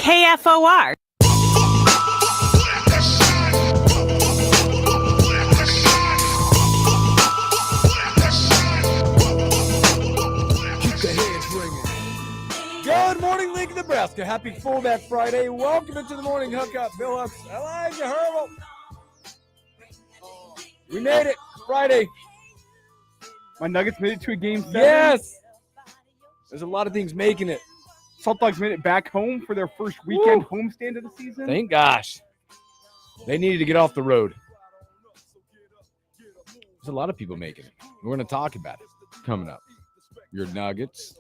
KFOR. Good morning, League of Nebraska. Happy Fullback Friday. Welcome into the Morning Hookup. Bill Hucks, Elijah Herbal. We made it. Friday. My Nuggets made it to a game 7. Yes. There's a lot of things making it. Salt Dogs made it back home for their first weekend homestand of the season. Thank gosh. They needed to get off the road. There's a lot of people making it. We're going to talk about it coming up. Your Nuggets.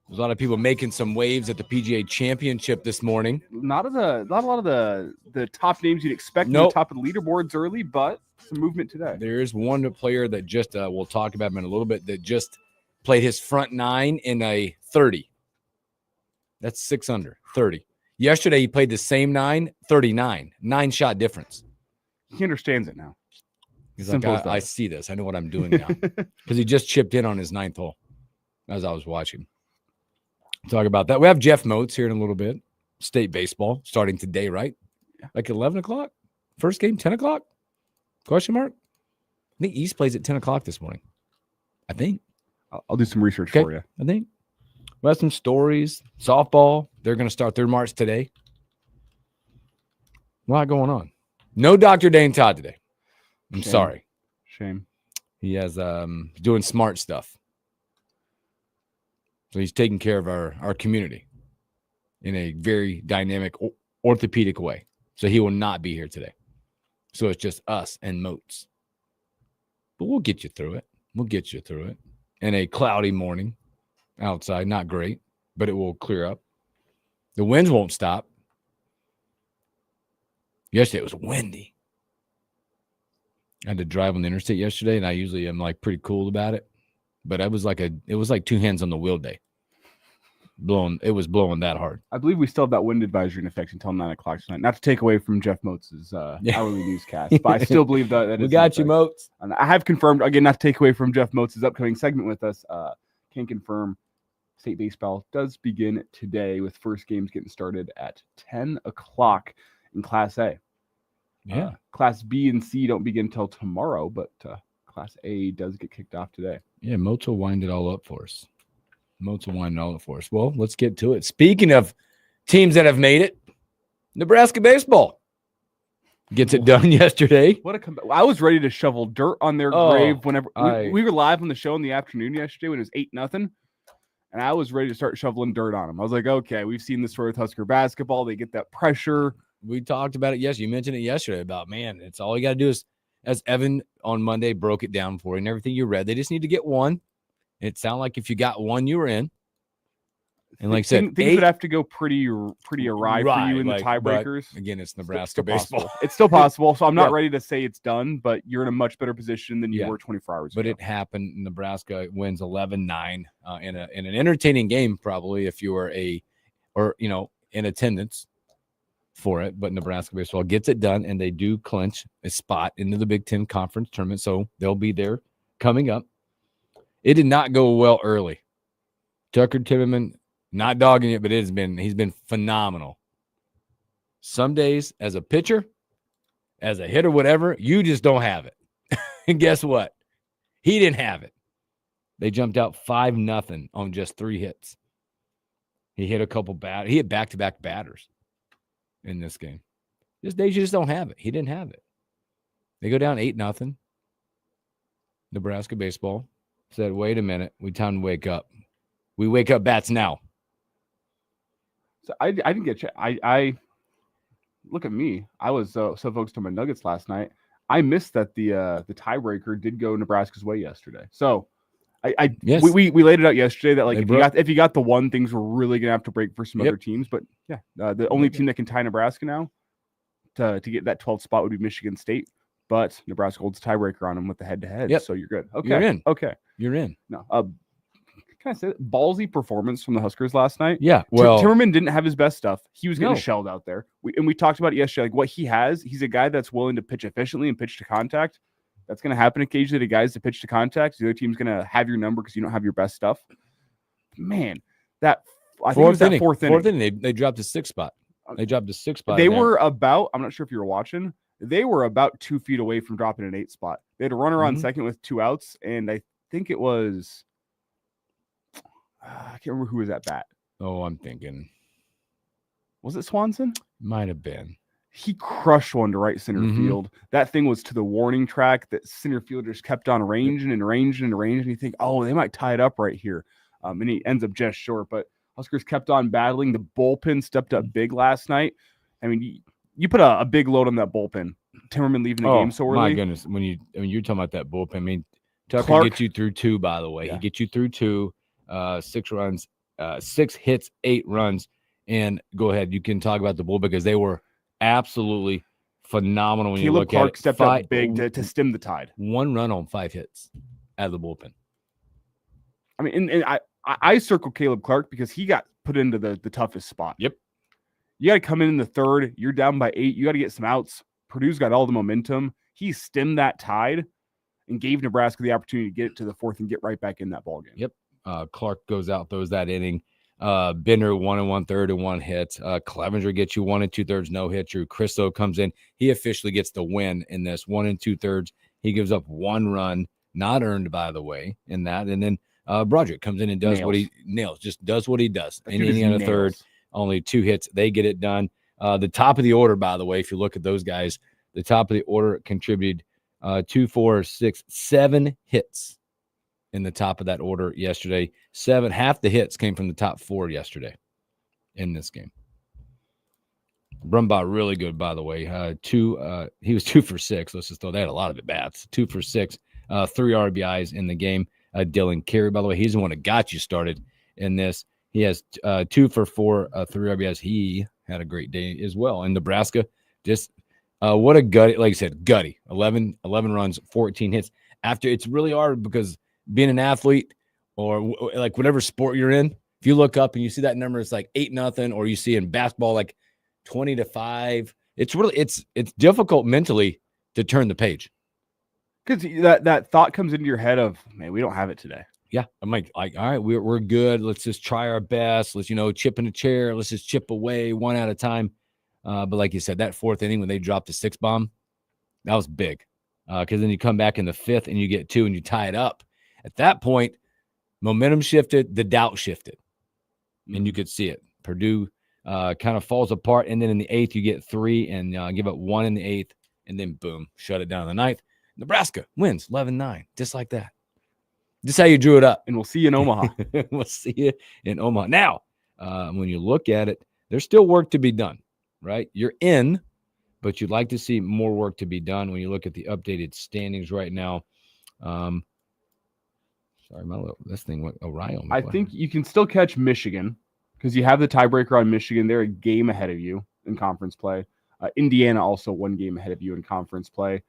There's a lot of people making some waves at the PGA Championship this morning. Not a lot of the top names you'd expect Nope. on the top of the leaderboards early, but some movement today. There is one player that just, we'll talk about him in a little bit, that just played his front 9 in a 30. That's 6 under, 30. Yesterday, he played the same 9, 39. 9-shot difference. He understands it now. He's Simple like, as that. I see this. I know what I'm doing now. Because he just chipped in on his 9th hole as I was watching. Talk about that. We have Jeff Moats here in a little bit. State baseball starting today, right? Yeah. Like 11 o'clock? First game, 10 o'clock? Question mark? I think East plays at 10 o'clock this morning. I think. I'll do some research for you. I think. We have some stories. Softball. They're going to start their march today. A lot going on. No Dr. Dane Todd today. I'm sorry. Shame. He has doing smart stuff. So he's taking care of our community in a very dynamic orthopedic way. So he will not be here today. So it's just us and Moats. But we'll get you through it. We'll get you through it. In a cloudy morning outside, not great, but it will clear up. The winds won't stop. Yesterday it was windy. I had to drive on the interstate yesterday, and I usually am like pretty cool about it. But it was like 2 hands on the wheel day. It was blowing that hard. I believe we still have that wind advisory in effect until 9 o'clock tonight. Not to take away from Jeff Moats' hourly newscast, but I still believe that We got you, Moats. And I have confirmed, again, not to take away from Jeff Moats' upcoming segment with us, can confirm state baseball does begin today with first games getting started at 10 o'clock in Class A. Yeah. Class B and C don't begin until tomorrow, but Class A does get kicked off today. Yeah, Moats will wind it all up for us. Well, let's get to it. Speaking of teams that have made it, Nebraska baseball gets it done yesterday. What a comeback. I was ready to shovel dirt on their grave whenever we were live on the show in the afternoon yesterday when it was 8-0. And I was ready to start shoveling dirt on them. I was like, okay, we've seen this story with Husker basketball. They get that pressure. We talked about it. Yes, you mentioned it yesterday about, man, it's all you got to do is, as Evan on Monday broke it down for you and everything you read, they just need to get one. It sounded like if you got one, you were in. And like I said, things would have to go pretty awry for you in the tiebreakers. Again, it's Nebraska baseball. It's still possible. So I'm not ready to say it's done, but you're in a much better position than you were 24 hours ago. But it happened. Nebraska wins 11-9 in an entertaining game, probably, if you were in attendance for it. But Nebraska baseball gets it done, and they do clinch a spot into the Big Ten Conference tournament. So they'll be there coming up. It did not go well early. Tucker Timmerman, not dogging it, but he's been phenomenal. Some days as a pitcher, as a hitter, whatever, you just don't have it. And guess what? He didn't have it. They jumped out 5-0 on just 3 hits. He hit a couple he hit back-to-back batters in this game. This days you just don't have it. He didn't have it. They go down 8-0. Nebraska baseball said, wait a minute, time to wake up. We wake up bats now. So I didn't get I look at me. I was so focused on my Nuggets last night. I missed that the tiebreaker did go Nebraska's way yesterday. So we laid it out yesterday that if you got the one, things were really gonna have to break for some other teams. But the only team that can tie Nebraska now to get that 12th spot would be Michigan State. But Nebraska holds tiebreaker on them with the head-to-head, so you're good. Okay, you're in. Okay, you're in. No, can I say that? Ballsy performance from the Huskers last night? Yeah, well, Timmerman didn't have his best stuff. He was getting shelled out there. We talked about it yesterday. Like what he has, he's a guy that's willing to pitch efficiently and pitch to contact. That's going to happen occasionally to guys that pitch to contact. The other team's going to have your number because you don't have your best stuff. Man, that I think it was that fourth inning. Fourth inning, they dropped the 6th spot. They dropped the 6th spot. They were about, I'm not sure if you were watching, they were about 2 feet away from dropping an 8th spot. They had a runner on second with 2 outs, and I think it was, I can't remember who was at bat. Oh, I'm thinking. Was it Swanson? Might have been. He crushed one to right center field. That thing was to the warning track that center fielders kept on ranging. And you think, oh, they might tie it up right here. And he ends up just short. But Huskers kept on battling. The bullpen stepped up big last night. I mean, you put a big load on that bullpen. Timmerman leaving the game so early. My goodness. When you're talking about that bullpen, I mean, Tucker gets you through 2, by the way. Yeah. He gets you through 2, 6 runs, 6 hits, 8 runs. And go ahead. You can talk about the bullpen because they were absolutely phenomenal when Caleb you look Clark at it. Stepped up big to stem the tide. 1 run on 5 hits out of the bullpen. I mean, and I circle Caleb Clark because he got put into the toughest spot. Yep. You got to come in the 3rd. You're down by 8. You got to get some outs. Purdue's got all the momentum. He stemmed that tide and gave Nebraska the opportunity to get it to the 4th and get right back in that ballgame. Yep. Clark goes out, throws that inning. Bender 1 1/3 and 1 hit. Clevenger gets you 1 2/3, no hit. Drew Christo comes in. He officially gets the win in this 1 2/3. He gives up 1 run, not earned, by the way, in that. And then Broderick comes in and does what he nails, just does what he does. In any other third, only 2 hits. They get it done. The top of the order, by the way, if you look at those guys, the top of the order contributed 2, 4, 6, 7 hits in the top of that order yesterday. 7, half the hits came from the top 4 yesterday in this game. Brumbaugh really good, by the way. He was 2 for 6. Let's just throw that a lot of at bats. 2 for 6, 3 RBIs in the game. Dylan Carey, by the way, he's the one that got you started in this. He has 2 for 4, 3 RBIs. He had a great day as well. And Nebraska, just what a gutty, like I said, gutty. 11 runs, 14 hits. After, it's really hard because being an athlete or like whatever sport you're in, if you look up and you see that number, it's like 8-0, or you see in basketball like 20-5. It's really it's difficult mentally to turn the page. Because that thought comes into your head of, man, we don't have it today. Yeah, I'm like all right, we're good. Let's just try our best. Let's chip in a chair. Let's just chip away one at a time. But like you said, that 4th inning when they dropped the 6 bomb, that was big. Because then you come back in the 5th and you get 2 and you tie it up. At that point, momentum shifted, the doubt shifted, and you could see it. Purdue kind of falls apart, and then in the 8th you get 3 and give up 1 in the 8th, and then boom, shut it down in the 9th. Nebraska wins 11-9, just like that. Just how you drew it up. And we'll see you in Omaha. We'll see you in Omaha. Now, when you look at it, there's still work to be done, right? You're in, but you'd like to see more work to be done when you look at the updated standings right now. Sorry, this thing went awry on me. I think you can still catch Michigan because you have the tiebreaker on Michigan. They're a game ahead of you in conference play. Indiana also 1 game ahead of you in conference play.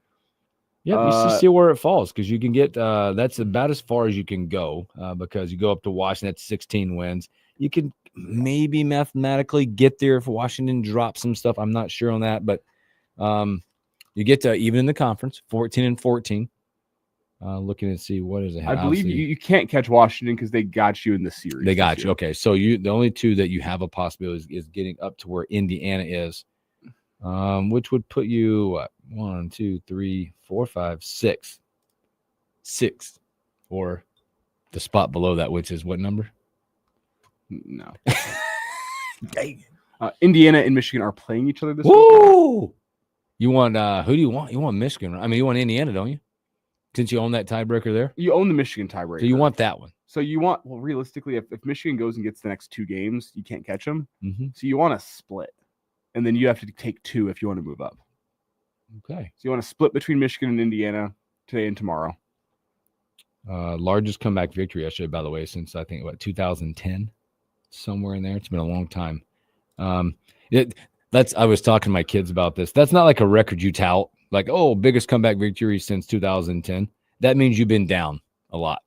Yeah, you just see where it falls because you can get that's about as far as you can go because you go up to Washington at 16 wins. You can maybe mathematically get there if Washington drops some stuff. I'm not sure on that, but you get to even in the conference 14-14. Looking to see what is it. I believe you can't catch Washington because they got you in the series. They got you. Okay, so the only 2 that you have a possibility is getting up to where Indiana is, which would put you what 1, 2, 3, 4, 5, 6, or the spot below that, which is what number? No. Dang. Indiana and Michigan are playing each other this week. You want who do you want? You want Michigan? I mean, you want Indiana, don't you? Since you own that tiebreaker there? You own the Michigan tiebreaker. So you want that one. So you want, well, realistically, if Michigan goes and gets the next 2 games, you can't catch them. Mm-hmm. So you want to split. And then you have to take 2 if you want to move up. Okay. So you want to split between Michigan and Indiana today and tomorrow. Largest comeback victory yesterday, by the way, since I think, 2010? Somewhere in there. It's been a long time. I was talking to my kids about this. That's not like a record you tout. Like, oh, biggest comeback victory since 2010. That means you've been down a lot.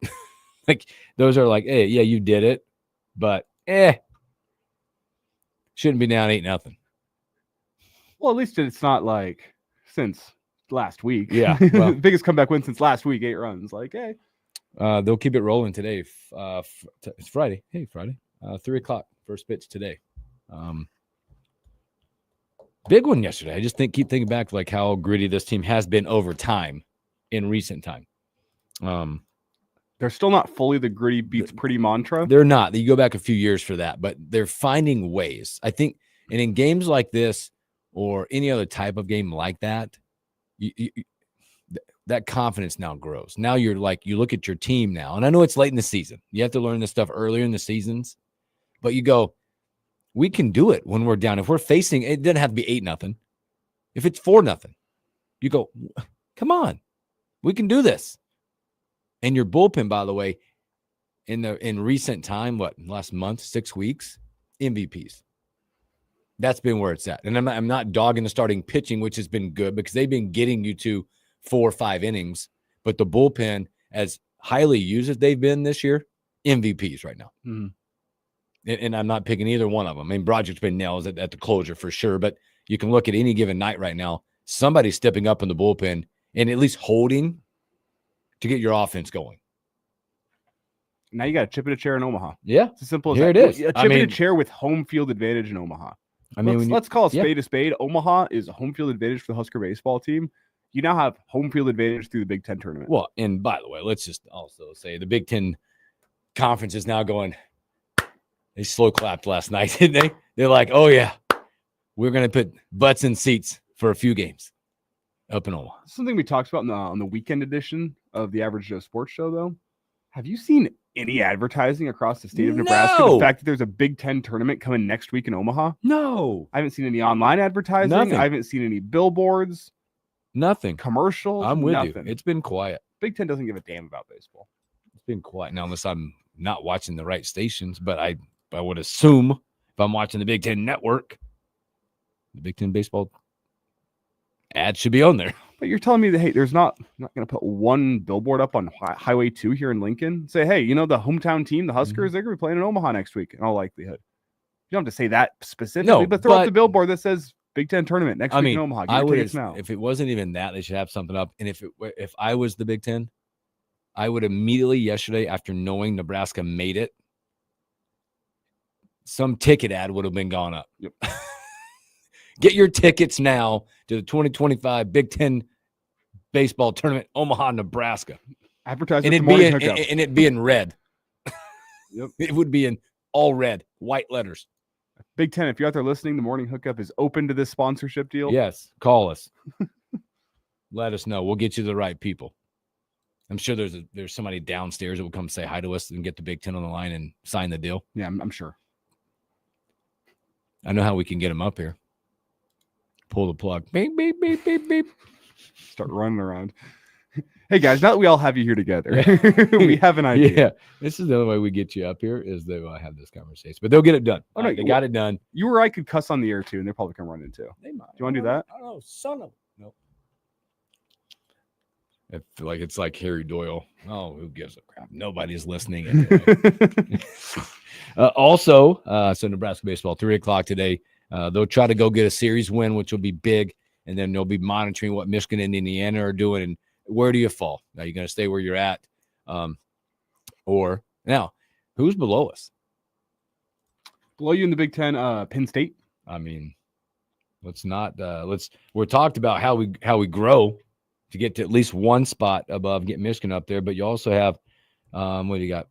Like, those are like, hey, yeah, you did it, but shouldn't be down 8-0. Well, at least it's not like since last week. Yeah. Well, biggest comeback win since last week, 8 runs. Like, hey. They'll keep it rolling today. It's Friday. Hey, Friday. 3:00 first pitch today. Big one yesterday. I just keep thinking back like how gritty this team has been over time in recent time. They're still not fully the gritty beats pretty mantra. They're not. You go back a few years for that, but they're finding ways. I think, and in games like this or any other type of game like that, that confidence now grows. Now you're like, you look at your team now, and I know it's late in the season. You have to learn this stuff earlier in the seasons, but you go, we can do it when we're down. If we're facing, it doesn't have to be 8-0. If it's 4-0, you go, come on, we can do this. And your bullpen, by the way, in recent time, last month, 6 weeks, MVPs. That's been where it's at. And I'm not dogging the starting pitching, which has been good because they've been getting you to 4 or 5 innings. But the bullpen, as highly used as they've been this year, MVPs right now. Mm-hmm. And I'm not picking either one of them. I mean, Broderick's been nails at the closure for sure, but you can look at any given night right now, somebody's stepping up in the bullpen and at least holding to get your offense going. Now you got to chip in a chair in Omaha. Yeah. It's as simple as Here that. it is. A chip in a chair with home field advantage in Omaha. I mean, let's call a spade a spade. Omaha is a home field advantage for the Husker baseball team. You now have home field advantage through the Big Ten tournament. Well, and by the way, let's just also say the Big Ten conference is now going, they slow clapped last night, didn't they? They're like, oh, yeah, we're going to put butts in seats for a few games up in Omaha. Something we talked about on the weekend edition of the Average Joe Sports Show, though. Have you seen any advertising across the state of Nebraska? No. The fact that there's a Big Ten tournament coming next week in Omaha? No. I haven't seen any online advertising. Nothing. I haven't seen any billboards. Nothing. Commercials. I'm with nothing. you. It's been quiet. Big Ten doesn't give a damn about baseball. It's been quiet now, unless I'm not watching the right stations, but I would assume if I'm watching the Big Ten network, the Big Ten baseball ad should be on there. But you're telling me that, hey, there's not going to put one billboard up on Highway 2 here in Lincoln? Say, hey, the hometown team, the Huskers, they're going to be playing in Omaha next week in all likelihood. You don't have to say that specifically, but throw up the billboard that says Big Ten tournament next week in Omaha. I would, if it wasn't even that, they should have something up. And if I was the Big Ten, I would immediately yesterday, after knowing Nebraska made it, some ticket ad would have been gone up. Yep. Get your tickets now to the 2025 Big Ten baseball tournament, Omaha, Nebraska. Advertising and it'd be in red. Yep. It would be in all red, white letters. Big Ten, if you're out there listening, the Morning Hookup is open to this sponsorship deal. Yes, call us. Let us know. We'll get you the right people. I'm sure there's somebody downstairs that will come say hi to us and get the Big Ten on the line and sign the deal. Yeah, I'm sure. I know how we can get them up here. Pull the plug. Beep, beep, beep, beep, beep. Start running around. Hey, guys, now that we all have you here together, we have an idea. Yeah, this is the only way we get you up here is they have this conversation. But they'll get it done. Oh, no, they got it done. You or I could cuss on the air, too, and they're probably going to run into. They might. Do you want to do that? I don't know. Son of... Nope. It's like Harry Doyle. Oh, who gives a crap? Nobody's listening anyway. Also, so Nebraska baseball, 3:00 today. They'll try to go get a series win, which will be big, and then they'll be monitoring what Michigan and Indiana are doing and where do you fall. Now, you're going to stay where you're at, or now, who's below us? Below you in the Big Ten, Penn State. I mean, we're talked about how we grow to get to at least one spot above, get Michigan up there, but you also have, what do you got?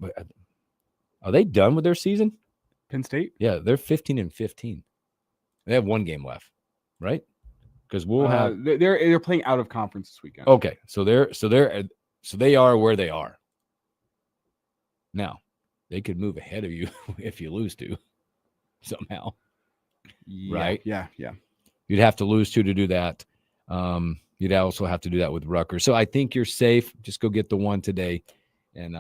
Are they done with their season? Penn State? Yeah, they're 15-15. They have one game left, right? Because we'll have they're playing out of conference this weekend. Okay, so they are where they are. Now, they could move ahead of you if you lose to somehow. Yeah, right? Yeah. You'd have to lose to do that. You'd also have to do that with Rutgers. So I think you're safe. Just go get the one today. And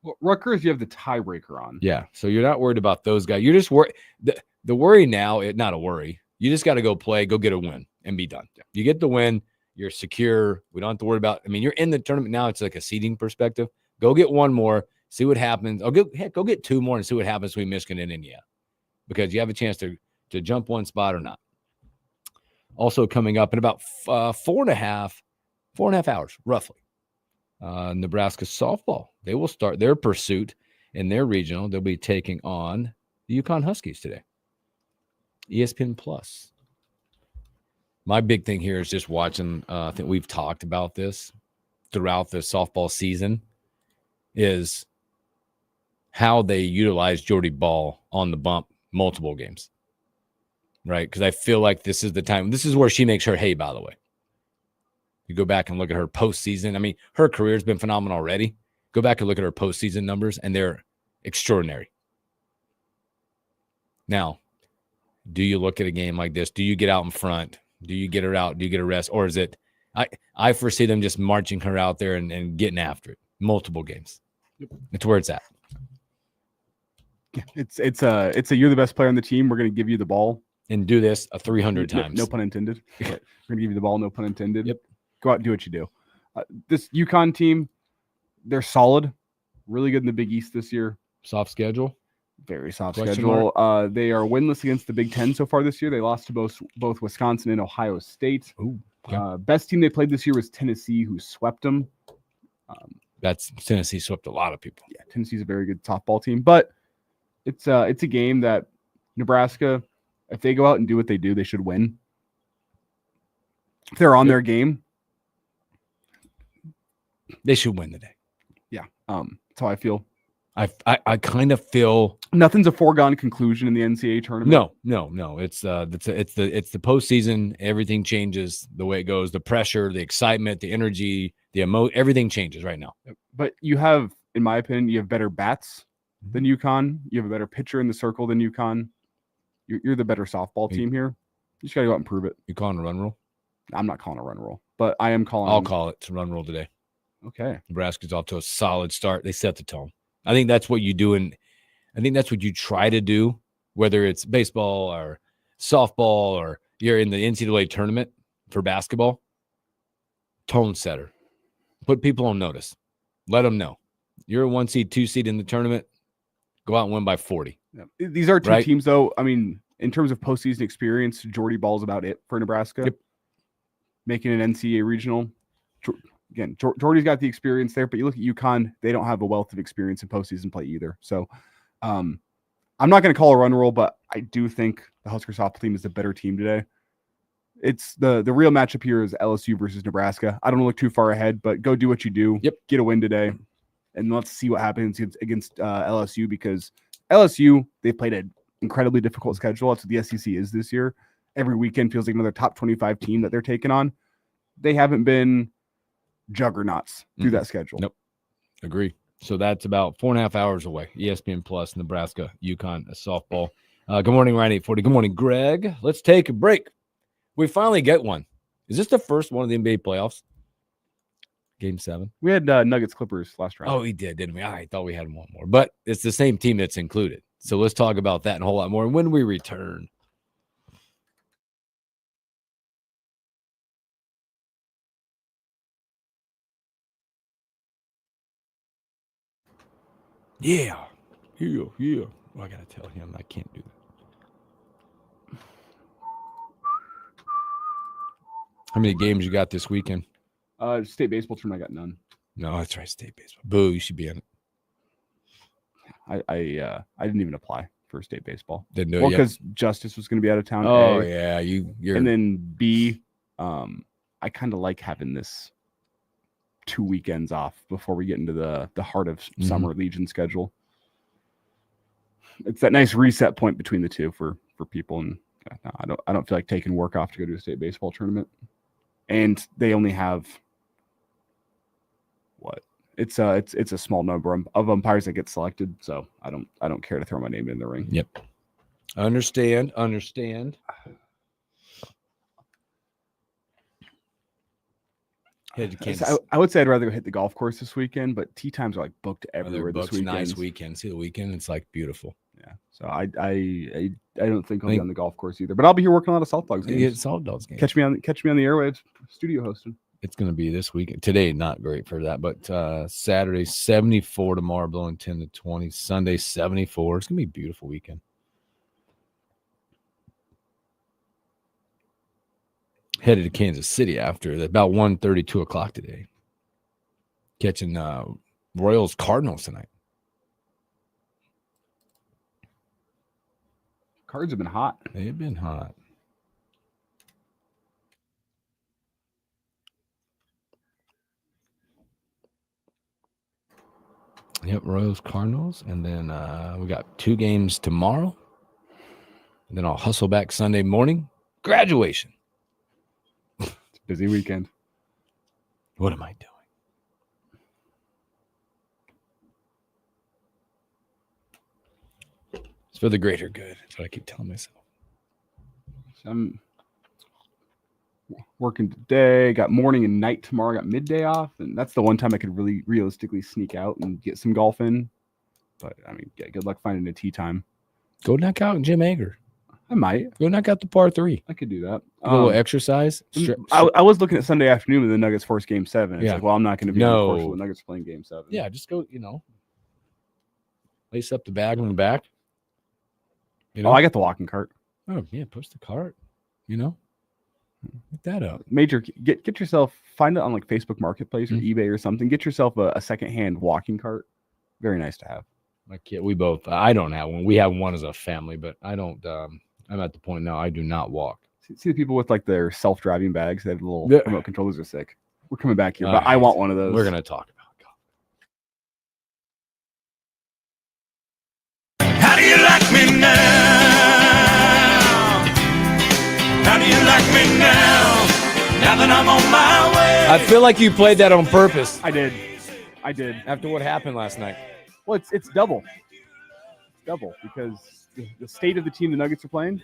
well, Rutgers, you have the tiebreaker on. Yeah, so you're not worried about those guys. You're just worried. The worry now, not a worry. You just got to go play, go get a win, and be done. Yeah. You get the win, you're secure. We don't have to worry about. I mean, you're in the tournament now. It's like a seeding perspective. Go get one more, see what happens. Go get two more and see what happens between Michigan and Indiana, because you have a chance to jump one spot or not. Also coming up in about 4.5 hours, roughly, Nebraska softball. They will start their pursuit, in their regional. They'll be taking on the Yukon Huskies today. ESPN Plus. My big thing here is just watching. I think we've talked about this throughout the softball season, is how they utilize Jordy Ball on the bump multiple games, right? Because I feel like this is the time. This is where she makes her hay, by the way. You go back and look at her postseason. I mean, her career's been phenomenal already. Go back and look at her postseason numbers, and they're extraordinary. Now, do you look at a game like this? Do you get out in front? Do you get her out? Do you get a rest? Or is it I foresee them just marching her out there and getting after it multiple games. It's where it's at. It's a you're the best player on the team. We're going to give you the ball and do this 300 times. No pun intended. We're going to give you the ball. No pun intended. Yep. Go out and do what you do. This Yukon team, they're solid, really good in the Big East this year. Soft schedule. Very soft schedule. They are winless against the Big Ten so far this year. They lost to both Wisconsin and Ohio State. Ooh, okay. Best team they played this year was Tennessee, who swept them. Tennessee swept a lot of people. Yeah, Tennessee's a very good softball team, but it's a game that Nebraska, if they go out and do what they do, they should win. If they're on their game, they should win today. Yeah, that's how I feel. I kind of feel nothing's a foregone conclusion in the NCAA tournament. No. It's the postseason. Everything changes the way it goes. The pressure, the excitement, the energy, the everything changes right now. But you have, in my opinion, you have better bats than UConn. You have a better pitcher in the circle than UConn. You're the better softball team here. You just got to go out and prove it. You calling a run rule? I'm not calling a run rule, but I am calling. I'll call it. It's a run rule today. Okay. Nebraska's off to a solid start. They set the tone. I think that's what you do, and I think that's what you try to do, whether it's baseball or softball or you're in the NCAA tournament for basketball. Tone setter. Put people on notice. Let them know. You're a 1 seed, 2 seed in the tournament. Go out and win by 40. Yeah. These are two teams, though. I mean, in terms of postseason experience, Jordy Ball's about it for Nebraska. Yep. Making an NCAA regional. Again, Jordy's got the experience there, but you look at UConn, they don't have a wealth of experience in postseason play either. So I'm not going to call a run rule, but I do think the Husker softball team is the better team today. It's the real matchup here is LSU versus Nebraska. I don't want to look too far ahead, but go do what you do. Yep. Get a win today, and let's see what happens against LSU, because LSU, they played an incredibly difficult schedule. That's what the SEC is this year. Every weekend feels like another top 25 team that they're taking on. They haven't been juggernauts through that schedule. Nope. Agree. So that's about 4.5 hours away. ESPN Plus, Nebraska, UConn, softball. Good morning, Ryan 840. Good morning, Greg. Let's take a break. We finally get one. Is this the first one of the NBA playoffs? Game 7. We had Nuggets Clippers last round. Oh, we did, didn't we? I thought we had one more, but it's the same team that's included. So let's talk about that and a whole lot more when we return. Yeah. Well, I got to tell him I can't do that. How many games you got this weekend? State baseball tournament, I got none. No, that's right. State baseball. Boo, you should be in it. I didn't even apply for state baseball. Didn't do it yet? Because Justice was going to be out of town. Oh, A, yeah. You're... And then B, I kind of like having this 2 weekends off before we get into the heart of summer Legion schedule. It's that nice reset point between the two for people, and I don't feel like taking work off to go to a state baseball tournament. And they only have what? It's a small number of umpires that get selected, so I don't care to throw my name in the ring. Yep. Understand. I would say I'd rather go hit the golf course this weekend, but tee times are like booked everywhere this weekend. Nice weekend. See the weekend? It's like beautiful. Yeah. So I don't think I'll be on the golf course either, but I'll be here working on a lot of South Dogs games. Yeah, South Dogs games. Catch me on the airwaves, studio hosting. It's going to be this weekend. Today, not great for that, but Saturday 74 tomorrow, blowing 10 to 20. Sunday 74. It's going to be a beautiful weekend. Headed to Kansas City after about 1:30, 2 o'clock today. Catching Royals Cardinals tonight. Cards have been hot. They've been hot. Yep, Royals, Cardinals, and then we got 2 games tomorrow. And then I'll hustle back Sunday morning. Graduation. It's a busy weekend. What am I doing? It's for the greater good. That's what I keep telling myself. So I'm working today, got morning and night tomorrow, got midday off, and that's the one time I could really realistically sneak out and get some golf in. But I mean, good luck finding a tee time. Go knock out Jim Ager. I might. Go knock out the par 3. I could do that. A little exercise. I was looking at Sunday afternoon when the Nuggets forced Game 7. It's Yeah. like, well, I'm not going to be on the course when the Nuggets playing Game 7. Yeah, just go, lace up the bag on the back. Oh, I got the walking cart. Oh, yeah, push the cart. Get that up. Major, get yourself, find it on like Facebook Marketplace or eBay or something. Get yourself a secondhand walking cart. Very nice to have. My kid, I don't have one. We have one as a family, but I don't, I'm at the point now I do not walk. See the people with like their self-driving bags that have little remote controllers are sick. We're coming back here, but right. I want one of those. We're going to talk about golf. How do you like me now? How do you like me now? Now that I'm on my way. I feel like you played that on purpose. I did. After what happened last night. Well, it's double. It's double because the state of the team the Nuggets are playing,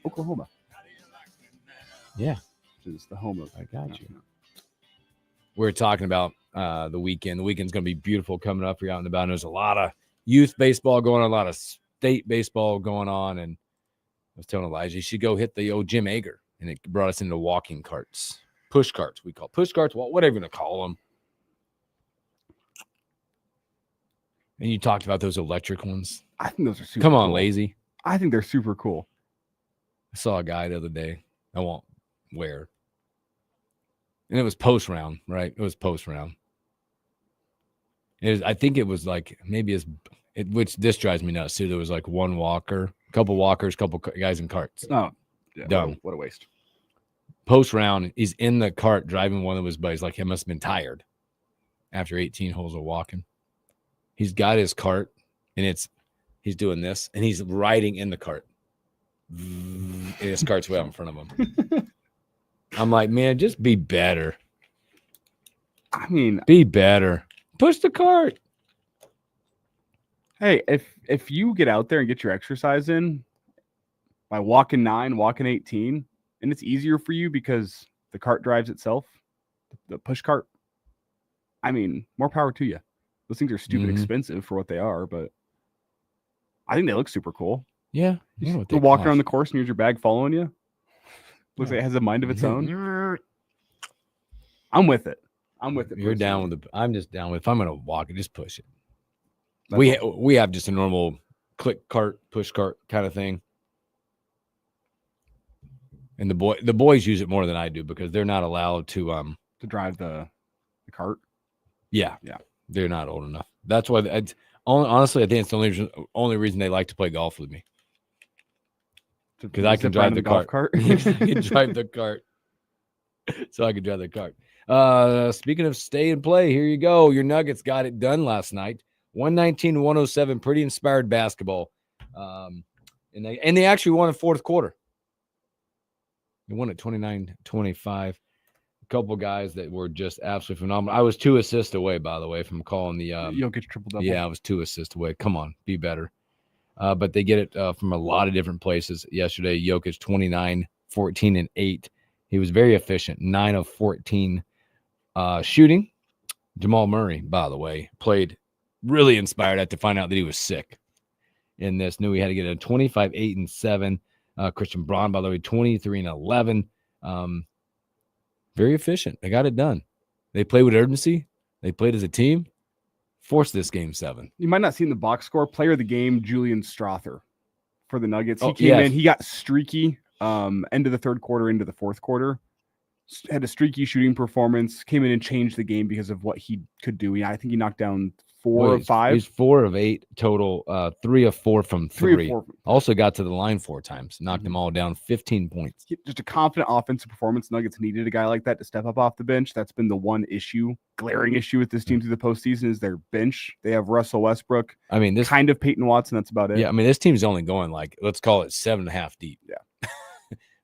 Oklahoma. Yeah. Which is the home of. I got you. We're talking about the weekend. The weekend's going to be beautiful coming up. You're out and about. There's a lot of youth baseball going on, a lot of state baseball going on. And I was telling Elijah, you should go hit the old Jim Ager. And it brought us into walking carts. Push carts, we call push carts, whatever you're going to call them. And you talked about those electric ones. I think those are super Come on, cool. lazy. I think they're super cool. I saw a guy the other day. I won't wear. And it was post round, right? It was post round. I think it was like maybe which this drives me nuts too. There was like one walker, a couple walkers, couple guys in carts. Oh, yeah, dumb. What a waste. Post round, he's in the cart driving one of his buddies. Like he must have been tired after 18 holes of walking. He's got his cart and he's doing this and he's riding in the cart. And his cart's way out in front of him. I'm like, man, just be better. I mean, be better. Push the cart. Hey, if you get out there and get your exercise in by walking 9, walking 18, and it's easier for you because the cart drives itself, the push cart, I mean, more power to you. Those things are stupid expensive for what they are, but I think they look super cool. Yeah. You walk around the course and here's your bag following you. Looks like it has a mind of its own. I'm with it. You're down with I'm just down with. If I'm gonna walk it, just push it. We have just a normal click cart, push cart kind of thing. And the boys use it more than I do because they're not allowed to drive the cart. Yeah. They're not old enough. That's why honestly, I think it's the only reason they like to play golf with me. Because I can drive the cart. I can drive the cart. So I can drive the cart. Speaking of stay and play, here you go. Your Nuggets got it done last night. 119-107. Pretty inspired basketball. And they actually won a fourth quarter. They won at 29-25. A couple guys that were just absolutely phenomenal. I was 2 assists away, by the way, from calling the Jokic triple-double. Yeah, I was 2 assists away. Come on, be better. But they get it from a lot of different places. Yesterday, Jokic 29, 14, and 8. He was very efficient, 9 of 14 shooting. Jamal Murray, by the way, played really inspired. I had to find out that he was sick in this. Knew he had to get a 25, 8, and 7. Christian Braun, by the way, 23 and 11. Very efficient. They got it done. They played with urgency. They played as a team. Forced this game 7. You might not have seen the box score. Player of the game, Julian Strother for the Nuggets. He came in. He got streaky end of the third quarter into the fourth quarter. Had a streaky shooting performance. Came in and changed the game because of what he could do. I think he knocked down 4 of 5. He's 4 of 8 total, 3 of 4 from 3. 3 of 4. Also got to the line 4 times, knocked them all down, 15 points. Just a confident offensive performance. Nuggets needed a guy like that to step up off the bench. That's been the one glaring issue with this team through the postseason is their bench. They have Russell Westbrook. I mean, this kind of Peyton Watson. That's about it. Yeah, I mean, this team's only going like, let's call it 7.5 deep. Yeah.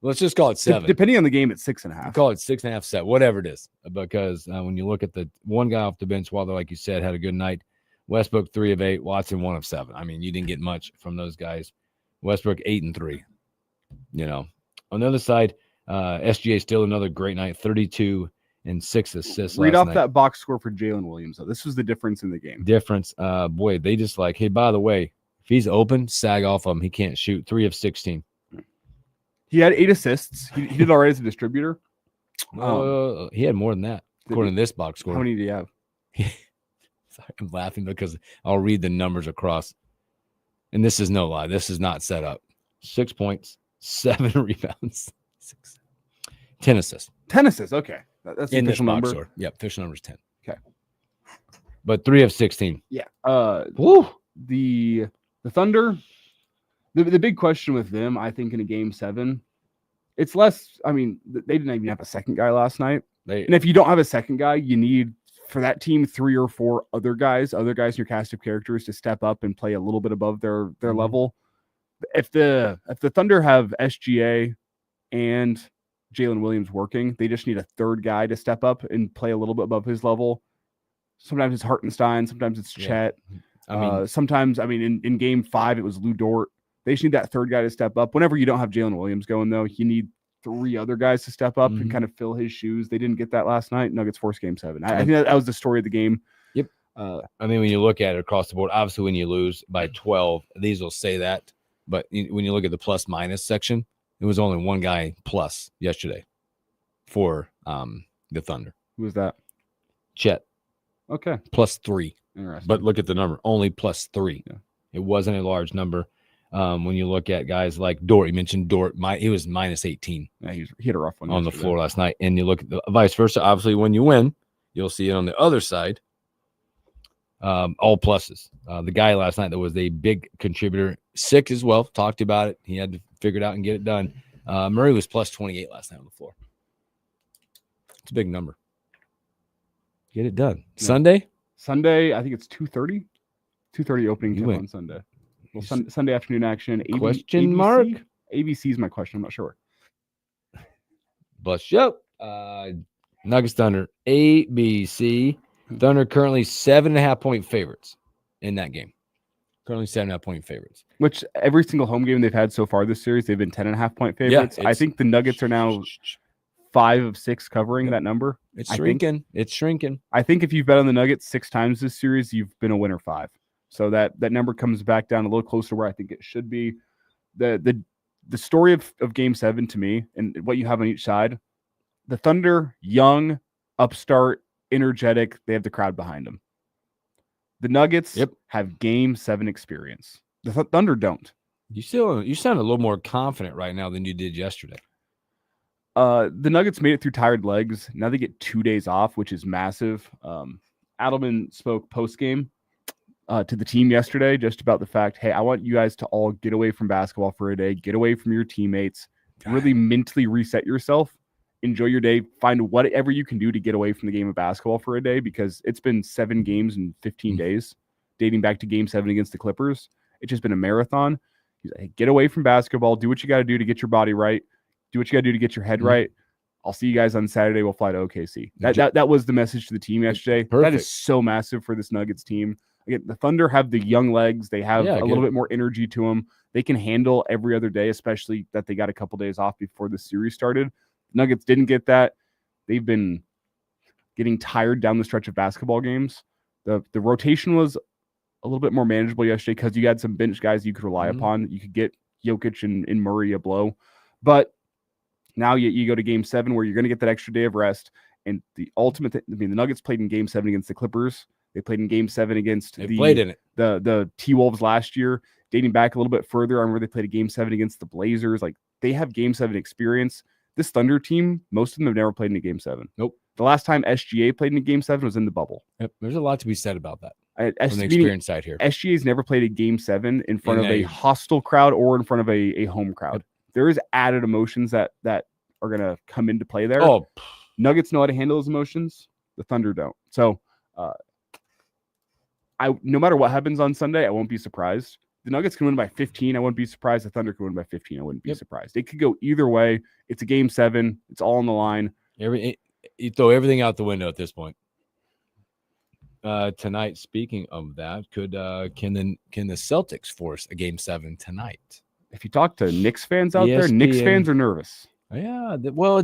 Let's just call it 7. Depending on the game, it's 6.5. Call it 6.5, 7, whatever it is. Because when you look at the one guy off the bench, Waldo, like you said, had a good night. Westbrook 3 of 8, Watson 1 of 7. I mean, you didn't get much from those guys. Westbrook 8 and 3. You know, on the other side, SGA still another great night, 32 and 6 assists. Read last off night. that box score for Jalen Williams. Though. This was the difference in the game. Boy, they just like, hey, by the way, if he's open, sag off him. He can't shoot. 3 of 16. He had 8 assists. He did all right as a distributor. He had more than that, according to this box score. How many do you have? Sorry, I'm laughing because I'll read the numbers across. And this is no lie. This is not set up. 6 points, 7 rebounds, 10 assists. 10 assists. Okay. That's the In official this number. box score. Yep, official number is 10. Okay. But 3 of 16. Yeah. Woo. The Thunder, the big question with them, I think, in a game 7, it's less. I mean, they didn't even have a second guy last night. And if you don't have a second guy, you need for that team 3 or 4 other guys in your cast of characters to step up and play a little bit above their level. If the Thunder have SGA and Jalen Williams working, they just need a third guy to step up and play a little bit above his level. Sometimes it's Hartenstein, sometimes it's Chet. I mean, sometimes, in game 5, it was Lou Dort. They just need that third guy to step up. Whenever you don't have Jalen Williams going, though, you need 3 other guys to step up and kind of fill his shoes. They didn't get that last night. Nuggets forced game 7. I think that was the story of the game. Yep. I mean, when you look at it across the board, obviously when you lose by 12, these will say that. But when you look at the plus minus section, it was only one guy plus yesterday for the Thunder. Who was that? Chet. Okay. Plus 3. Interesting. But look at the number. Only plus 3. Yeah. It wasn't a large number. When you look at guys like Dort, you mentioned Dort, he was minus 18. Yeah, he hit a rough one on the floor last night. And you look at the vice versa. Obviously, when you win, you'll see it on the other side. All pluses. The guy last night that was a big contributor, sick as well, talked about it. He had to figure it out and get it done. Murray was plus 28 last night on the floor. It's a big number. Get it done. Yeah. Sunday, I think it's 2:30. 2:30 opening tip on Sunday. Well, Sunday afternoon action. Question mark? ABC is my question. I'm not sure. Bless you. Nuggets Thunder. ABC. Thunder currently 7.5-point favorites in that game. Currently 7.5-point favorites. Which every single home game they've had so far this series, they've been 10.5-point favorites. I think the Nuggets are now 5 of 6 covering that number. It's shrinking. It's shrinking. I think if you've bet on the Nuggets 6 times this series, you've been a winner 5. So that number comes back down a little closer to where I think it should be. The story of game 7 to me and what you have on each side, the Thunder, young, upstart, energetic, they have the crowd behind them. The Nuggets have game 7 experience. The Thunder don't. You sound a little more confident right now than you did yesterday. The Nuggets made it through tired legs. Now they get 2 days off, which is massive. Adelman spoke post-game to the team yesterday just about the fact, hey, I want you guys to all get away from basketball for a day, get away from your teammates, really mentally reset yourself, enjoy your day, find whatever you can do to get away from the game of basketball for a day, because it's been 7 games in 15 days, dating back to game 7 against the Clippers. It's just been a marathon. He's like, hey, get away from basketball, do what you got to do to get your body right, do what you got to do to get your head right. I'll see you guys on Saturday. We'll fly to OKC. That was the message to the team yesterday. Perfect. That is so massive for this Nuggets team. Again, the Thunder have the young legs. They have a little bit more energy to them. They can handle every other day, especially that they got a couple days off before the series started. Nuggets didn't get that. They've been getting tired down the stretch of basketball games. The rotation was a little bit more manageable yesterday because you had some bench guys you could rely upon. You could get Jokic and Murray a blow. But now you go to game 7 where you're going to get that extra day of rest. And the ultimate thing, the Nuggets played in game 7 against the Clippers. They played in game 7 against the T-Wolves last year. Dating back a little bit further, I remember they played a game 7 against the Blazers. Like, they have game 7 experience. This Thunder team, most of them have never played in a game 7. Nope. The last time SGA played in a game 7 was in the bubble. Yep. There's a lot to be said about that. from the meaning experience side here. SGA's never played a Game 7 in front And of a they- hostile crowd or in front of a home crowd. Yep. There is added emotions that are going to come into play there. Oh, Nuggets know how to handle those emotions. The Thunder don't. So no matter what happens on Sunday, I won't be surprised. The Nuggets can win by 15. I wouldn't be surprised. The Thunder can win by 15. I wouldn't be surprised. It could go either way. It's a Game 7. It's all on the line. you throw everything out the window at this point. Tonight, speaking of that, can the Celtics force a Game 7 tonight? If you talk to Knicks fans out there, ESPN. Knicks fans are nervous. Yeah, well,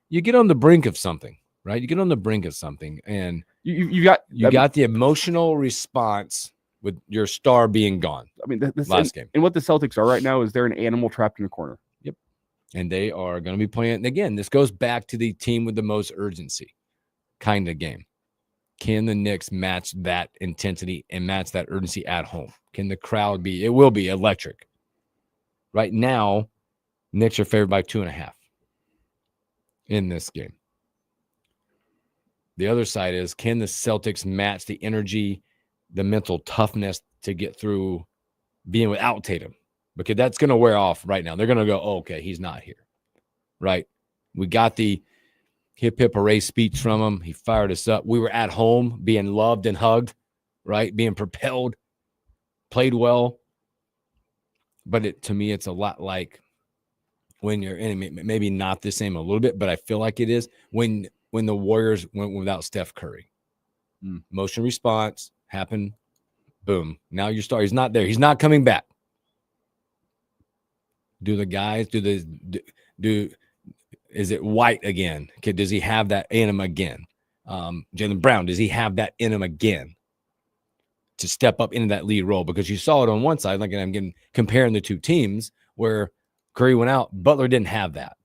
you get on the brink of something, right? You get on the brink of something, and You got the emotional response with your star being gone. I mean, the last game. And what the Celtics are right now is they're an animal trapped in a corner. Yep. And they are going to be playing. And again, this goes back to the team with the most urgency kind of game. Can the Knicks match that intensity and match that urgency at home? Can the crowd it will be electric. Right now, Knicks are favored by 2.5 in this game. The other side is, can the Celtics match the energy, the mental toughness to get through being without Tatum? Because that's going to wear off right now. They're going to go, oh, okay, he's not here, right? We got the hip hooray speech from him. He fired us up. We were at home being loved and hugged, right? Being propelled, played well. But to me, it's a lot like when you're in, maybe not the same a little bit, but I feel like it is when the Warriors went without Steph Curry. Motion response happened. Boom. Now your star, he's not there. He's not coming back. Do the guys, is it White again? Okay, does he have that in him again? Jaylen Brown, does he have that in him again to step up into that lead role? Because you saw it on one side, like I'm comparing the two teams where Curry went out, Butler didn't have that.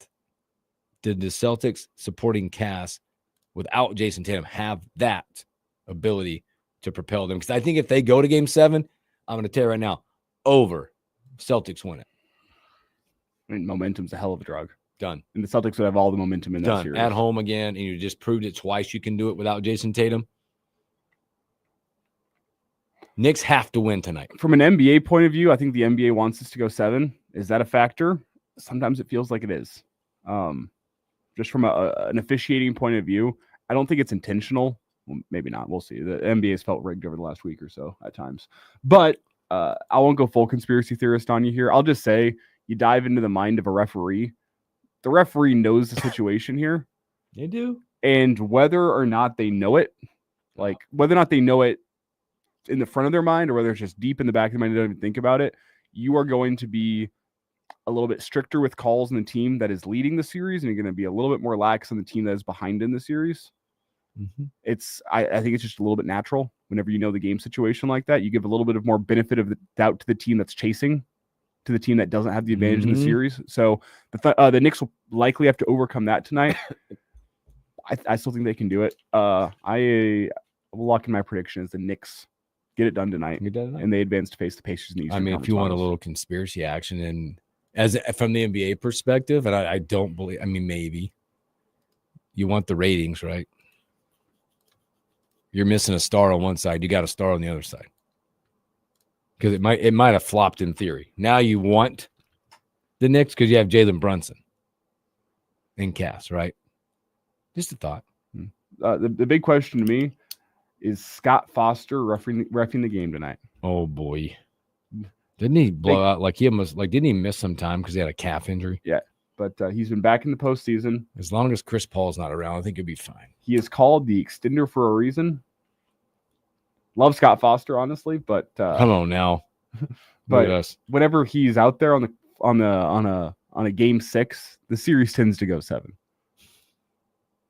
Did the Celtics supporting cast without Jason Tatum have that ability to propel them? Because I think if they go to Game 7, I'm going to tell you right now, Celtics win it. I mean, momentum's a hell of a drug. Done. And the Celtics would have all the momentum in that series. At home again, and you just proved it twice. You can do it without Jason Tatum. Knicks have to win tonight. From an NBA point of view, I think the NBA wants us to go 7. Is that a factor? Sometimes it feels like it is. Just from an officiating point of view, I don't think it's intentional. Well, maybe not. We'll see. The NBA has felt rigged over the last week or so at times. But I won't go full conspiracy theorist on you here. I'll just say you dive into the mind of a referee. The referee knows the situation here. They do. And whether or not they know it, like whether or not they know it in the front of their mind or whether it's just deep in the back of their mind, they don't even think about it, you are going to be a little bit stricter with calls in the team that is leading the series, and you're going to be a little bit more lax on the team that is behind in the series. Mm-hmm. I think it's just a little bit natural. Whenever you know the game situation like that, you give a little bit of more benefit of the doubt to the team that's chasing, to the team that doesn't have the advantage in the series. So the Knicks will likely have to overcome that tonight. I still think they can do it. I will lock in my prediction as the Knicks get it done tonight, and they advance to face the Pacers in the Eastern I mean, Conference if you want a Finals. little conspiracy action, and as from the NBA perspective, and I don't believe, I mean, maybe you want the ratings, right? You're missing a star on one side, you got a star on the other side. Because it might have flopped in theory. Now you want the Knicks because you have Jalen Brunson in cast, right? Just a thought. The big question to me is Scott Foster reffing the game tonight. Oh boy, didn't he blow out like he almost didn't he miss some time because he had a calf injury? Yeah, but he's been back in the postseason. As long as Chris Paul's not around, I think he'll be fine. He is called the extender for a reason. Love Scott Foster, honestly, but come on now. But whenever he's out there on a Game 6, the series tends to go 7.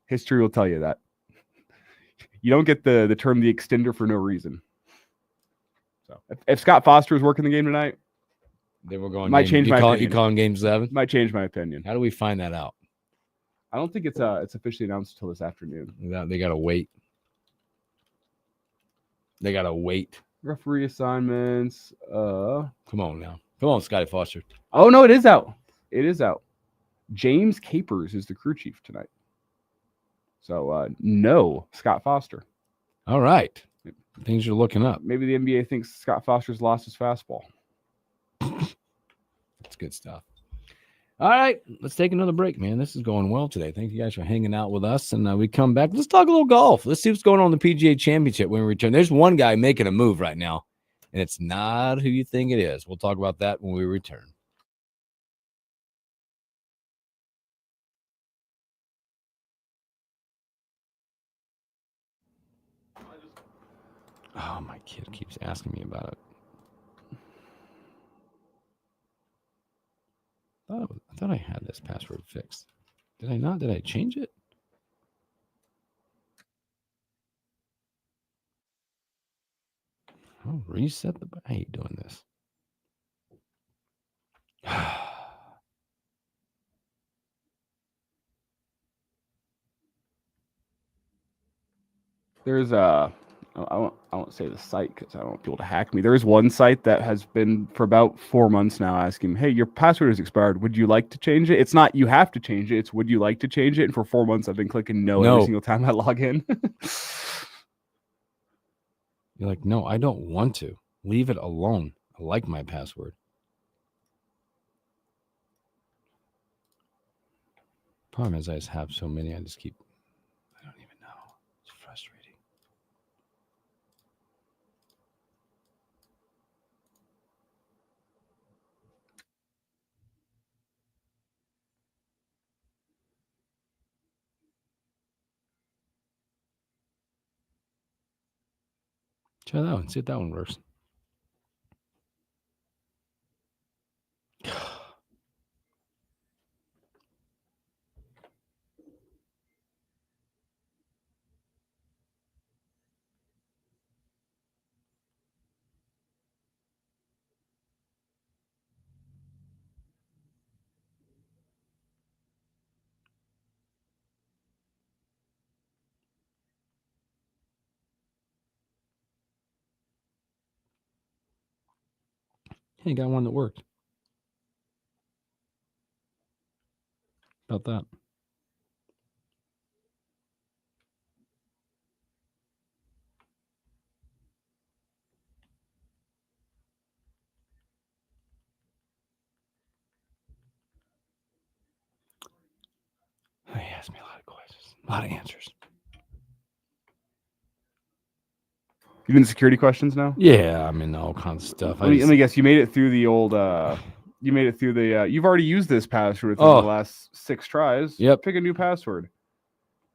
History will tell you that. You don't get the term the extender for no reason. So if Scott Foster is working the game tonight, then we're going. Might change my opinion. You calling Game 7? Might change my opinion. How do we find that out? I don't think it's officially announced until this afternoon. They gotta wait. They gotta wait. Referee assignments. Come on now. Come on, Scotty Foster. Oh no, it is out. It is out. James Capers is the crew chief tonight. So no Scott Foster. All right. Things you're looking up. Maybe the NBA thinks Scott Foster's lost his fastball. That's good stuff. All right, let's take another break, man. This is going well today. Thank you guys for hanging out with us. And we come back. Let's talk a little golf. Let's see what's going on in the PGA Championship when we return. There's one guy making a move right now, and it's not who you think it is. We'll talk about that when we return. Oh, my kid keeps asking me about it. I thought I had this password fixed. Did I not? Did I change it? Oh, reset the. I hate doing this. There's I won't say the site because I don't want people to hack me. There is one site that has been for about 4 months now asking, hey, your password has expired. Would you like to change it? It's not you have to change it. It's would you like to change it? And for 4 months, I've been clicking no every single time I log in. You're like, no, I don't want to. Leave it alone. I like my password. Problem is I just have so many. I don't even know. It's frustrating. Try that one. See if that one works. Hey, got one that worked. About that. He asked me a lot of questions, a lot of answers. You doing security questions now? Yeah, I mean, all kinds of stuff. Let me guess. You made it through the old. You made it through the. You've already used this password within the last 6 tries. Yep. Pick a new password.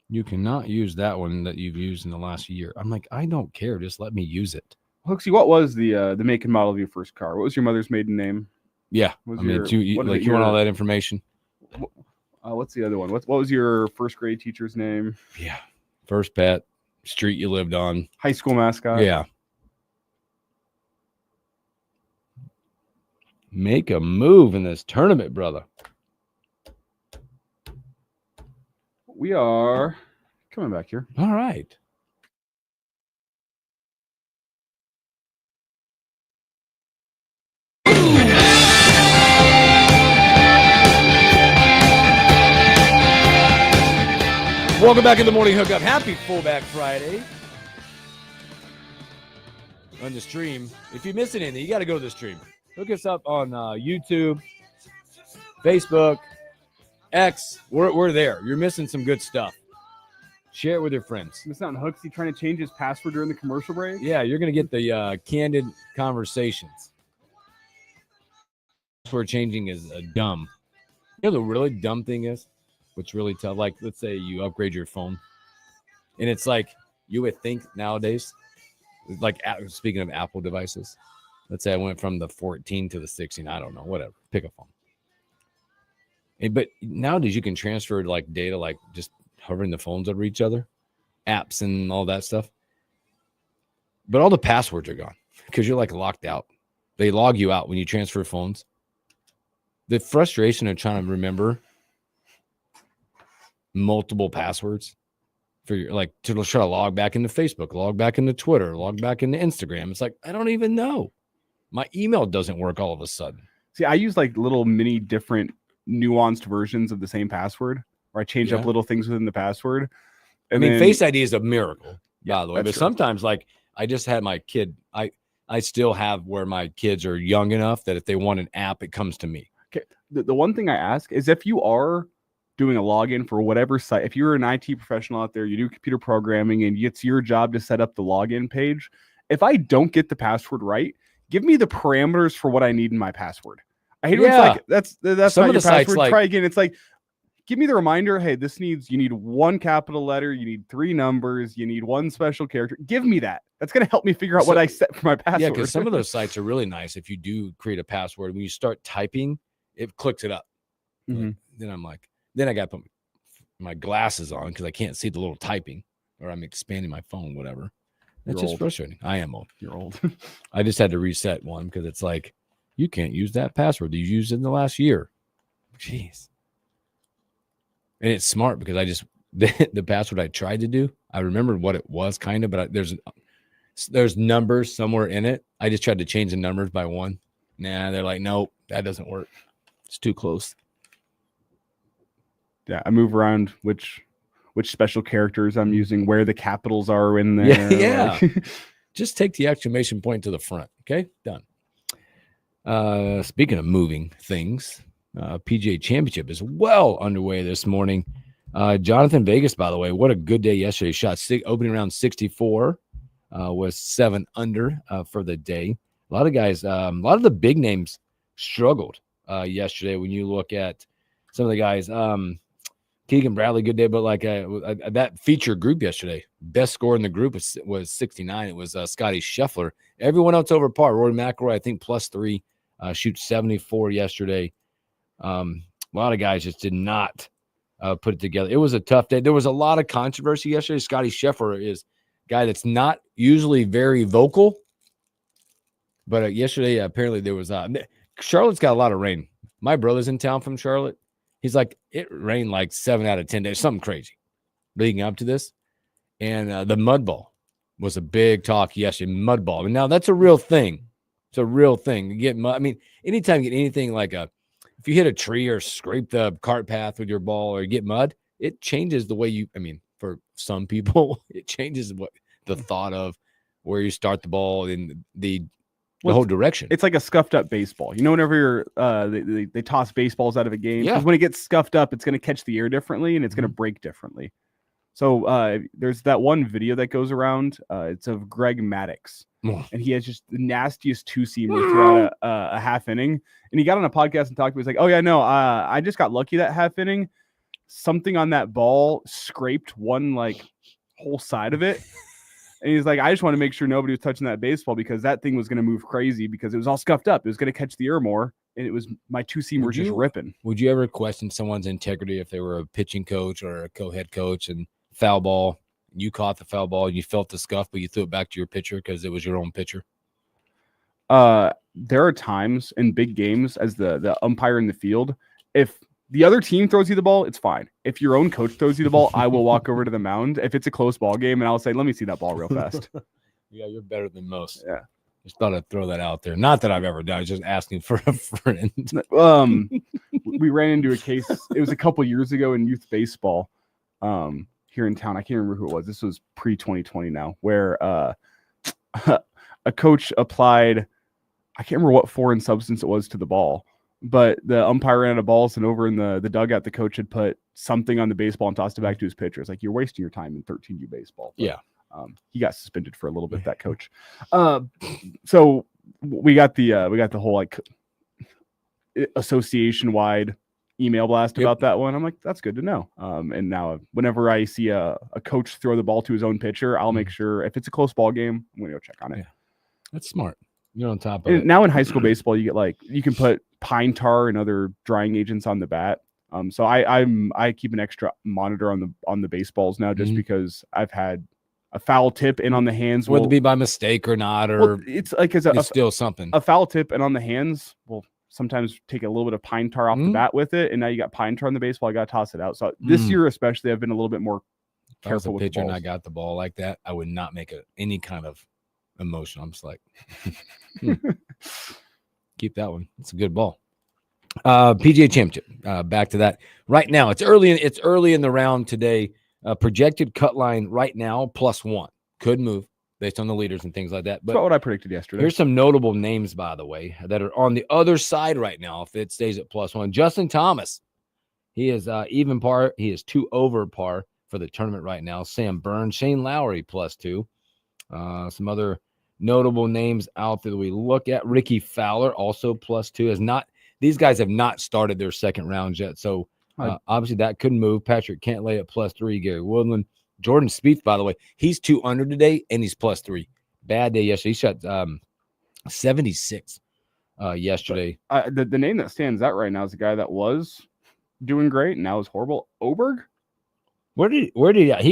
You cannot use that one that you've used in the last year. I'm like, I don't care. Just let me use it. Hooksy, what was the make and model of your first car? What was your mother's maiden name? Yeah, What I was mean, you want all that information? What's the other one? What was your first grade teacher's name? Yeah, first pet, street you lived on, high school mascot. Yeah. Make a move in this tournament, brother. We are coming back here. All right. Welcome back in the Morning Hookup. Happy Fullback Friday. On the stream. If you miss anything, you got to go to the stream. Look us up on YouTube, Facebook, X. We're there. You're missing some good stuff. Share it with your friends. Miss out on Hooksy trying to change his password during the commercial break. Yeah, you're going to get the candid conversations. Password changing is dumb. You know the really dumb thing is? What's really tough? Like, let's say you upgrade your phone. And it's like, you would think nowadays, like speaking of Apple devices, let's say I went from the 14 to the 16. I don't know, whatever. Pick a phone. But nowadays you can transfer like data, like just hovering the phones over each other, apps and all that stuff. But all the passwords are gone because you're like locked out. They log you out when you transfer phones. The frustration of trying to remember multiple passwords for your, like, to try to log back into Facebook, log back into Twitter, log back into Instagram. It's like, I don't even know. My email doesn't work all of a sudden. See, I use like little mini different nuanced versions of the same password, where I change up little things within the password. And I mean, Face ID is a miracle, by the way. But true. sometimes, like, I just had my kid. I still have where my kids are young enough that if they want an app, it comes to me. Okay. The one thing I ask is if you are doing a login for whatever site, if you're an IT professional out there, you do computer programming and it's your job to set up the login page. If I don't get the password right, give me the parameters for what I need in my password. I hate when it's like, that's Some not of your the sites, password. like- Try again. It's like, give me the reminder. Hey, you need 1 capital letter. You need 3 numbers. You need 1 special character. Give me that. That's going to help me figure out what I set for my password. Yeah, because some of those sites are really nice. If you do create a password, when you start typing, it clicks it up. Mhm. Like, then I got to put my glasses on because I can't see the little typing, or I'm expanding my phone, whatever. That's You're just old. frustrating. I am old. You're old. I just had to reset one because it's like, you can't use that password you used in the last year. Jeez. And it's smart because I just, the password I tried to do, I remembered what it was kind of, but there's numbers somewhere in it. I just tried to change the numbers by 1. Nah, they're like, nope, that doesn't work. It's too close. Yeah, I move around which special characters I'm using, where the capitals are in there. Yeah. Like, Just take the exclamation point to the front. Okay, done. Speaking of moving things, PGA Championship is well underway this morning. Jonathan Vegas, by the way, what a good day yesterday. Shot opening round 64, was 7 under for the day. A lot of guys, a lot of the big names struggled yesterday. When you look at some of the guys, Keegan Bradley, good day, but like that feature group yesterday, best score in the group was 69. It was Scotty Scheffler. Everyone else over par. Rory McIlroy, I think, +3, shoots 74 yesterday. A lot of guys just did not put it together. It was a tough day. There was a lot of controversy yesterday. Scotty Scheffler is a guy that's not usually very vocal, but yesterday apparently there was Charlotte's got a lot of rain. My brother's in town from Charlotte. He's like, it rained like 7 out of 10 days, something crazy leading up to this. And the mud ball was a big talk yesterday. Mud ball. And now that's a real thing. It's a real thing. You get mud. I mean, anytime you get anything like if you hit a tree or scrape the cart path with your ball or you get mud, it changes the way for some people, it changes what the thought of where you start the ball in the whole direction. it's like a scuffed up baseball. You know, whenever you're they toss baseballs out of a game, Yeah. because when it gets scuffed up, it's going to catch the air differently and it's going to break differently. So there's that one video that goes around. It's of Greg Maddux, and he has just the nastiest 2-seamer throughout a half inning. And he got on a podcast and talked to me. He's like, "Oh yeah, no, I just got lucky that half inning. Something on that ball scraped one like whole side of it." And he's like, I just want to make sure nobody was touching that baseball because that thing was going to move crazy because it was all scuffed up. It was going to catch the air more. And it was my 2-seamer just ripping. Would you ever question someone's integrity if they were a pitching coach or a co-head coach and foul ball, you caught the foul ball, you felt the scuff, but you threw it back to your pitcher because it was your own pitcher? There are times in big games as the umpire in the field, if the other team throws you the ball, it's fine. If your own coach throws you the ball, I will walk over to the mound if it's a close ball game, and I'll say, let me see that ball real fast. Yeah, you're better than most. Yeah. Just thought I'd throw that out there. Not that I've ever done. I was just asking for a friend. We ran into a case. It was a couple years ago in youth baseball here in town. I can't remember who it was. This was pre-2020 now, where a coach applied, I can't remember what foreign substance it was to the ball, but the umpire ran out of balls, and over in the dugout, the coach had put something on the baseball and tossed it back to his pitcher. It's like, you're wasting your time in 13U baseball. But, Yeah. He got suspended for a little bit, that coach. So we got the whole like association wide email blast about that one. I'm like, that's good to know. And now whenever I see a coach throw the ball to his own pitcher, I'll make sure if it's a close ball game, I'm going to go check on it. Yeah. That's smart. You're on top of And it. now in high school baseball, you can put pine tar and other drying agents on the bat. So I keep an extra monitor on the baseballs now, just because I've had a foul tip in on the hands, whether it be by mistake or not, or it's like it's still something. A foul tip and on the hands will sometimes take a little bit of pine tar off the bat with it, and now you got pine tar on the baseball. I got to toss it out. So this year especially, I've been a little bit more careful with the pitcher, and balls. I got the ball like that, I would not make any kind of emotion. I'm just like, keep that one. It's a good ball. PGA Championship. Back to that. Right now, it's early in the round today. Projected cut line right now +1. Could move. based on the leaders and things like that. That's But what I predicted yesterday. here's some notable names, by the way, that are on the other side right now. If it stays at +1, Justin Thomas, he is even par. He is 2 over par for the tournament right now. Sam Burns, Shane Lowry +2. Some other notable names out there that we look at. Ricky Fowler also +2. These guys have not started their second rounds yet, so obviously that could move. Patrick Cantlay at +3. Gary Woodland, Jordan Spieth, by the way, he's 2 under today and he's +3. Bad day yesterday. He shot 76 yesterday. But, the name that stands out right now is the guy that was doing great and now is horrible. Oberg. Where did he?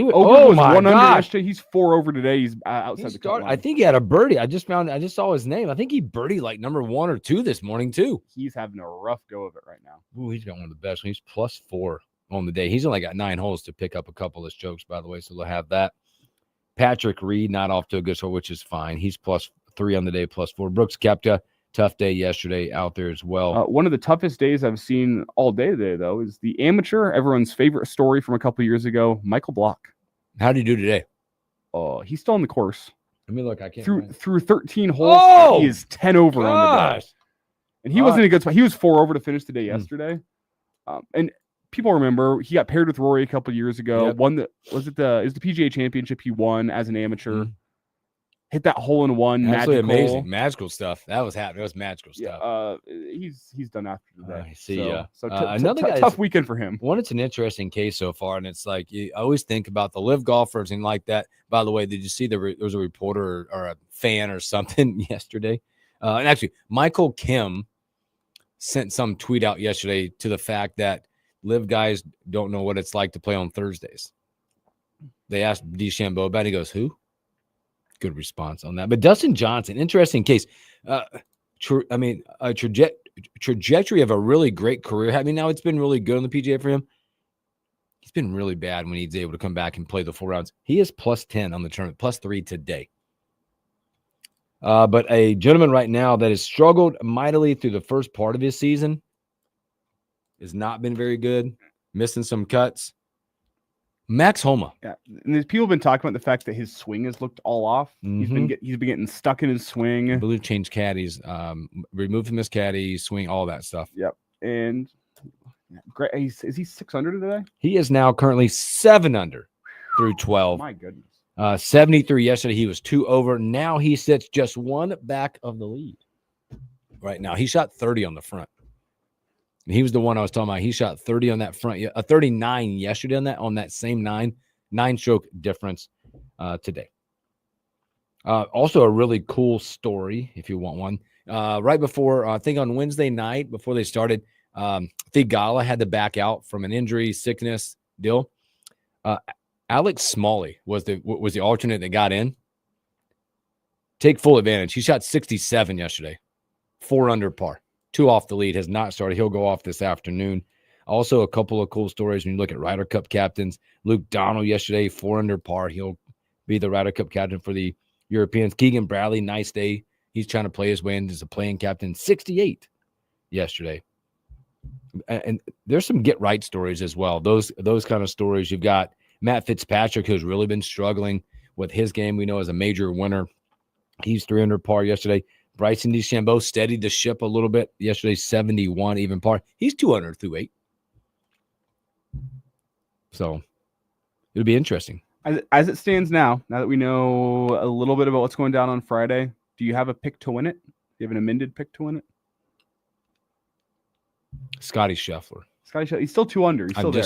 Oberg was my 1 under gosh. yesterday. He's 4 over today. He's outside the cut line. I think he had a birdie. I just saw his name. I think he birdied like number 1 or 2 this morning too. He's having a rough go of it right now. Ooh, he's got one of the best. He's +4 on the day. He's only got 9 holes to pick up a couple of strokes, by the way, so they'll have that. Patrick Reed not off to a good start, which is fine. He's +3 on the day, +4. Brooks Koepka, tough day yesterday out there as well. One of the toughest days I've seen all day today, though, is the amateur, everyone's favorite story from a couple years ago, Michael Block. How did he do today? He's still on the course. Let me look. I can't through 13 holes. Oh, he is 10 over on the day. And he wasn't in a good spot. He was 4 over to finish the day yesterday. And people remember he got paired with Rory a couple years ago. Yep. Won the PGA Championship he won as an amateur. Hit that hole in one. Absolutely magical. amazing. Magical stuff. That was happening. It was magical stuff. He's done after today. I see. So another guy, tough weekend for him. It's an interesting case so far, and it's like I always think about the live golfers and like that. By the way, did you see there was a reporter or a fan or something yesterday? And actually, Michael Kim sent some tweet out yesterday to the fact that live guys don't know what it's like to play on Thursdays. They asked DeChambeau about it. He goes, who? Good response on that. But Dustin Johnson, interesting case. A trajectory of a really great career. I mean, now it's been really good on the PGA for him. He's been really bad when he's able to come back and play the 4 rounds. He is +10 on the tournament, +3 today. But a gentleman right now that has struggled mightily through the first part of his season, has not been very good, missing some cuts. Max Homa. Yeah, and people have been talking about the fact that his swing has looked all off. He's been getting stuck in his swing. I believe changed caddies, removed from his caddy, swing, all that stuff. Yep. And great. Is he 6 under today? He is now currently 7 under through 12. My goodness. 73 yesterday. He was 2 over. Now he sits just 1 back of the lead. Right now, he shot 30 on the front. He was the one I was talking about. He shot 30 on that front, 39 yesterday on that same 9-stroke difference today. Also a really cool story, if you want one. Right before, I think on Wednesday night, before they started, Thigala had to back out from an injury, sickness deal. Alex Smalley was the alternate that got in. Take full advantage. He shot 67 yesterday, 4 under par. 2 off the lead, has not started. He'll go off this afternoon. Also, a couple of cool stories when you look at Ryder Cup captains. Luke Donald yesterday, 4 under par. He'll be the Ryder Cup captain for the Europeans. Keegan Bradley, nice day. He's trying to play his way in as a playing captain. 68 yesterday. And there's some get right stories as well. Those kind of stories. You've got Matt Fitzpatrick, who's really been struggling with his game. We know as a major winner. He's 3 under par yesterday. Bryson DeChambeau steadied the ship a little bit yesterday, 71 even par. He's 2 under through 8. So it'll be interesting. As it stands now that we know a little bit about what's going down on Friday, do you have a pick to win it? Do you have an amended pick to win it? Scotty Scheffler. He's still 2 under. He's still there.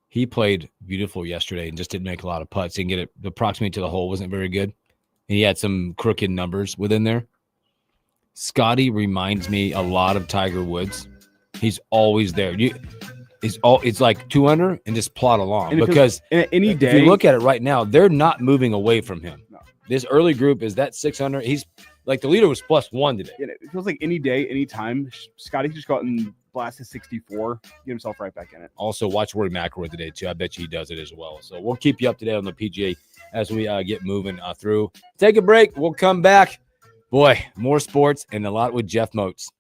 He played beautiful yesterday and just didn't make a lot of putts. He didn't get it. The proximity to the hole wasn't very good. He had some crooked numbers within there. Scotty reminds me a lot of Tiger Woods. He's always there. It's like 2 under and just plod along. And because any day, if you look at it right now, they're not moving away from him. No. This early group is that 6 under. He's like the leader was +1 today. It feels like any day, any time, Scotty can just go out and blast his 64, get himself right back in it. Also, watch Rory McIlroy today too. I bet you he does it as well. So we'll keep you up to date on the PGA as we get moving through. Take a break. We'll come back. Boy, more sports and a lot with Jeff Moats.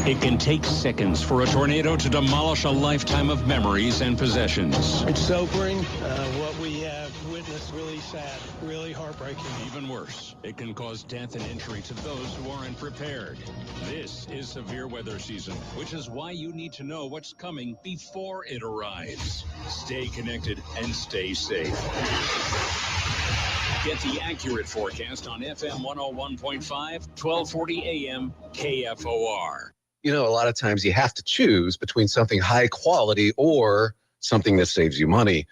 It can take seconds for a tornado to demolish a lifetime of memories and possessions. It's sobering. What we have witnessed, really sad, really heartbreaking. Even worse, it can cause death and injury to those who aren't prepared. This is severe weather season, which is why you need to know what's coming before it arrives. Stay connected and stay safe. Get the accurate forecast on FM 101.5, 1240 AM, KFOR. You know, a lot of times you have to choose between something high quality or something that saves you money.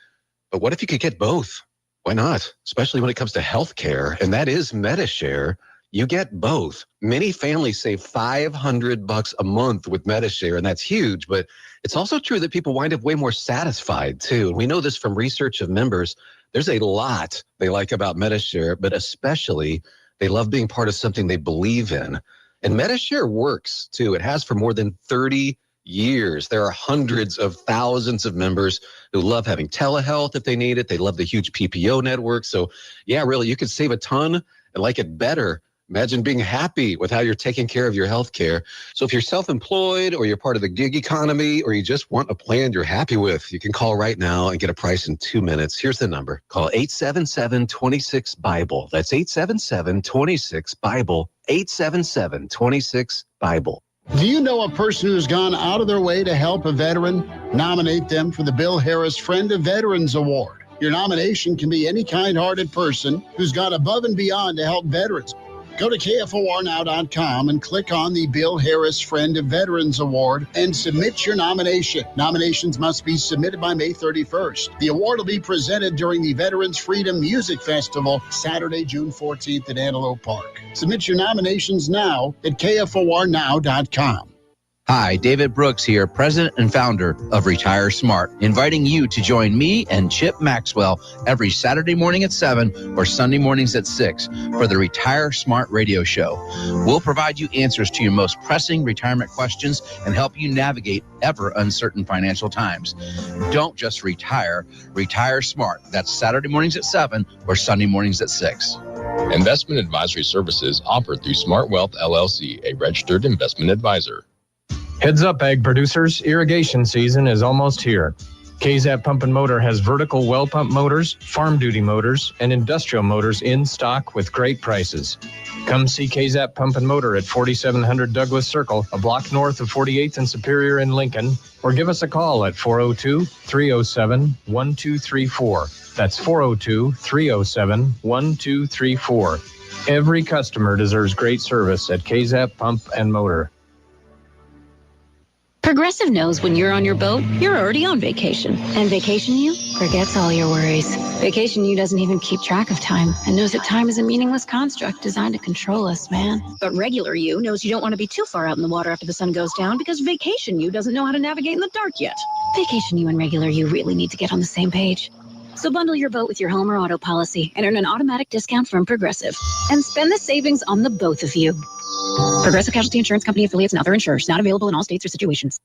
But what if you could get both? Why not? Especially when it comes to healthcare, and that is MediShare. You get both. Many families save $500 a month with MediShare, and that's huge. But it's also true that people wind up way more satisfied, too. And we know this from research of members. There's a lot they like about MediShare, but especially they love being part of something they believe in. And MediShare works, too. It has for more than 30 years. There are hundreds of thousands of members who love having telehealth if they need it. They love the huge PPO network. So, yeah, really, you could save a ton and like it better. Imagine being happy with how you're taking care of your health care. So if you're self-employed or you're part of the gig economy or you just want a plan you're happy with, you can call right now and get a price in 2 minutes. Here's the number. Call 877-26-BIBLE. That's 877-26-BIBLE. 877-26-BIBLE. Do you know a person who's gone out of their way to help a veteran? Nominate them for the Bill Harris Friend of Veterans Award. Your nomination can be any kind-hearted person who's gone above and beyond to help veterans. Go to KFORnow.com and click on the Bill Harris Friend of Veterans Award and submit your nomination. Nominations must be submitted by May 31st. The award will be presented during the Veterans Freedom Music Festival, Saturday, June 14th at Antelope Park. Submit your nominations now at KFORnow.com. Hi, David Brooks here, president and founder of Retire Smart, inviting you to join me and Chip Maxwell every Saturday morning at 7 or Sunday mornings at 6 for the Retire Smart radio show. We'll provide you answers to your most pressing retirement questions and help you navigate ever uncertain financial times. Don't just retire, retire smart. That's Saturday mornings at 7 or Sunday mornings at 6. Investment advisory services offered through Smart Wealth LLC, a registered investment advisor. Heads up, ag producers, irrigation season is almost here. KZAP Pump and Motor has vertical well pump motors, farm duty motors, and industrial motors in stock with great prices. Come see KZAP Pump and Motor at 4700 Douglas Circle, a block north of 48th and Superior in Lincoln, or give us a call at 402-307-1234. That's 402-307-1234. Every customer deserves great service at KZAP Pump and Motor. Progressive knows when you're on your boat, you're already on vacation. And Vacation You forgets all your worries. Vacation You doesn't even keep track of time and knows that time is a meaningless construct designed to control us, man. But Regular You knows you don't want to be too far out in the water after the sun goes down because Vacation You doesn't know how to navigate in the dark yet. Vacation You and Regular You really need to get on the same page. So bundle your boat with your home or auto policy and earn an automatic discount from Progressive. And spend the savings on the both of you. Progressive Casualty Insurance Company affiliates and other insurers. Not available in all states or situations.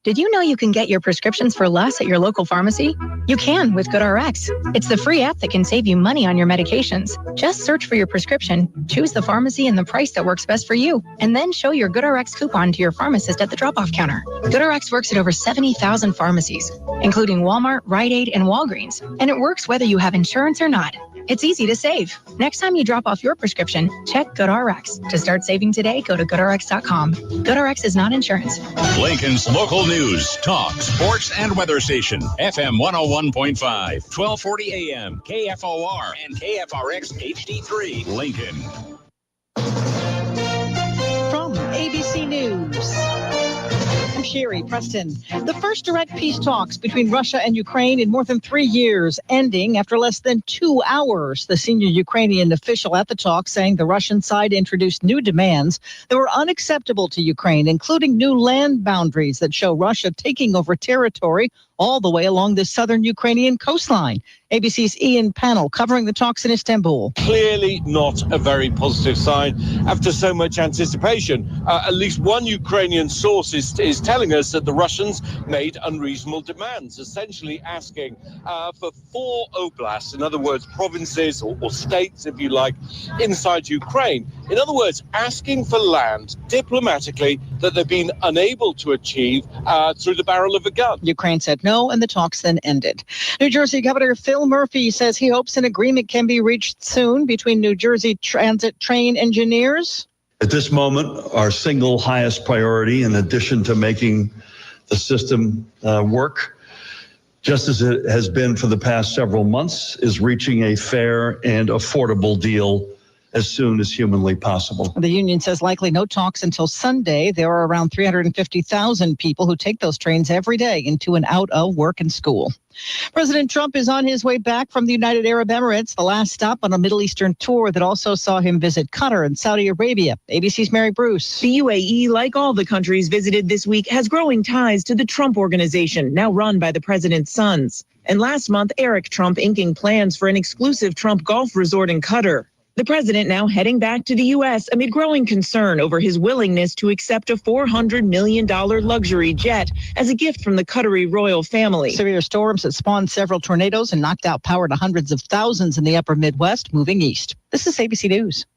Did you know you can get your prescriptions for less at your local pharmacy? You can with GoodRx. It's the free app that can save you money on your medications. Just search for your prescription, choose the pharmacy and the price that works best for you, and then show your GoodRx coupon to your pharmacist at the drop-off counter. GoodRx works at over 70,000 pharmacies, including Walmart, Rite Aid, and Walgreens, and it works whether you have insurance or not. It's easy to save. Next time you drop off your prescription, check GoodRx. To start saving today, go to GoodRx.com. GoodRx is not insurance. Lincoln's local news, talk, sports, and weather station. FM 101.5, 1240 AM, KFOR, and KFRX HD3, Lincoln. From ABC News, I'm Sherry Preston. The first direct peace talks between Russia and Ukraine in more than 3 years, ending after less than 2 hours. The senior Ukrainian official at the talks saying the Russian side introduced new demands that were unacceptable to Ukraine, including new land boundaries that show Russia taking over territory all the way along the southern Ukrainian coastline. ABC's Ian Pannell covering the talks in Istanbul. Clearly not a very positive sign after so much anticipation. At least one Ukrainian source is telling us that the Russians made unreasonable demands, essentially asking for 4 oblasts, in other words, provinces or states, if you like, inside Ukraine. In other words, asking for land diplomatically that they've been unable to achieve through the barrel of a gun. Ukraine said no, and the talks then ended. New Jersey Governor Phil Murphy says he hopes an agreement can be reached soon between New Jersey Transit train engineers. At this moment, our single highest priority, in addition to making the system work, just as it has been for the past several months, is reaching a fair and affordable deal as soon as humanly possible. The union says likely no talks until Sunday. There are around 350,000 people who take those trains every day into and out of work and school. President Trump is on his way back from the United Arab Emirates, the last stop on a Middle Eastern tour that also saw him visit Qatar and Saudi Arabia. ABC's Mary Bruce. The UAE, like all the countries visited this week, has growing ties to the Trump Organization, now run by the president's sons. And last month, Eric Trump inking plans for an exclusive Trump golf resort in Qatar. The president now heading back to the U.S. amid growing concern over his willingness to accept a $400 million luxury jet as a gift from the Qatari royal family. Severe storms that spawned several tornadoes and knocked out power to hundreds of thousands in the upper Midwest, moving east. This is ABC News.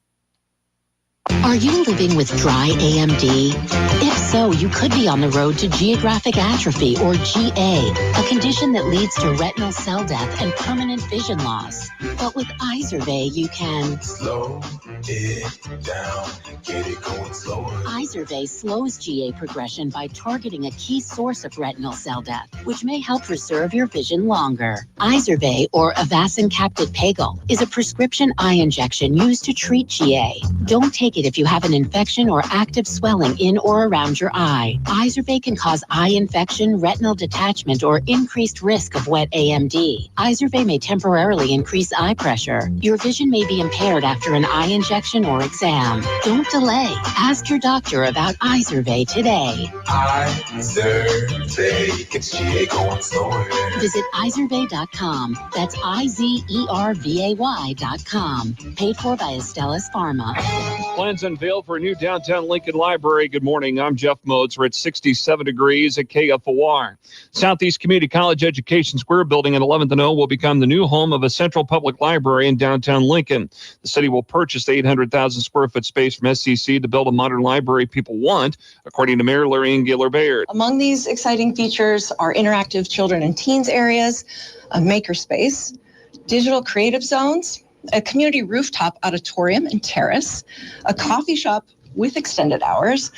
Are you living with dry AMD? If so, you could be on the road to geographic atrophy, or GA, a condition that leads to retinal cell death and permanent vision loss. But with Izervay, you can slow it down, get it going slower. Izervay slows GA progression by targeting a key source of retinal cell death, which may help preserve your vision longer. Izervay, or Avastin Capted Pagel, is a prescription eye injection used to treat GA. Don't take it if you have an infection or active swelling in or around your eye. Izervay can cause eye infection, retinal detachment, or increased risk of wet AMD. Izervay may temporarily increase eye pressure. Your vision may be impaired after an eye injection or exam. Don't delay. Ask your doctor about Izervay today. Izervay gets GA going slower. Visit Izervay.com. That's IZERVAY.com. Paid for by Astellas Pharma. Plans unveiled for a new downtown Lincoln Library. Good morning. I'm Jeff Modes. We're at 67 degrees at KFOR. Southeast Community College Education Square building at 11th and O will become the new home of a central public library in downtown Lincoln. The city will purchase the 800,000 square foot space from SCC to build a modern library people want, according to Mayor Larry Gaylor Baird. Among these exciting features are interactive children and teens areas, a makerspace, digital creative zones, a community rooftop auditorium and terrace, a coffee shop with extended hours,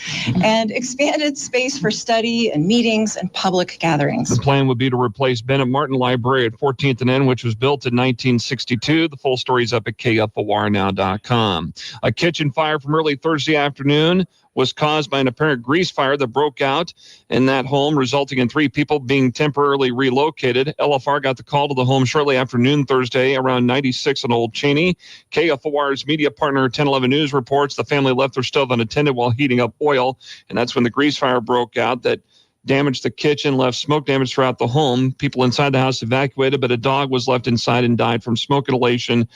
and expanded space for study and meetings and public gatherings. The plan would be to replace Bennett Martin Library at 14th and N, which was built in 1962. The full story is up at KFORnow.com. A kitchen fire from early Thursday afternoon was caused by an apparent grease fire that broke out in that home, resulting in 3 people being temporarily relocated. LFR got the call to the home shortly after noon Thursday around 96 on Old Cheney. KFOR's media partner 1011 News reports the family left their stove unattended while heating up oil, and that's when the grease fire broke out that damaged the kitchen, left smoke damage throughout the home. People inside the house evacuated, but a dog was left inside and died from smoke inhalation.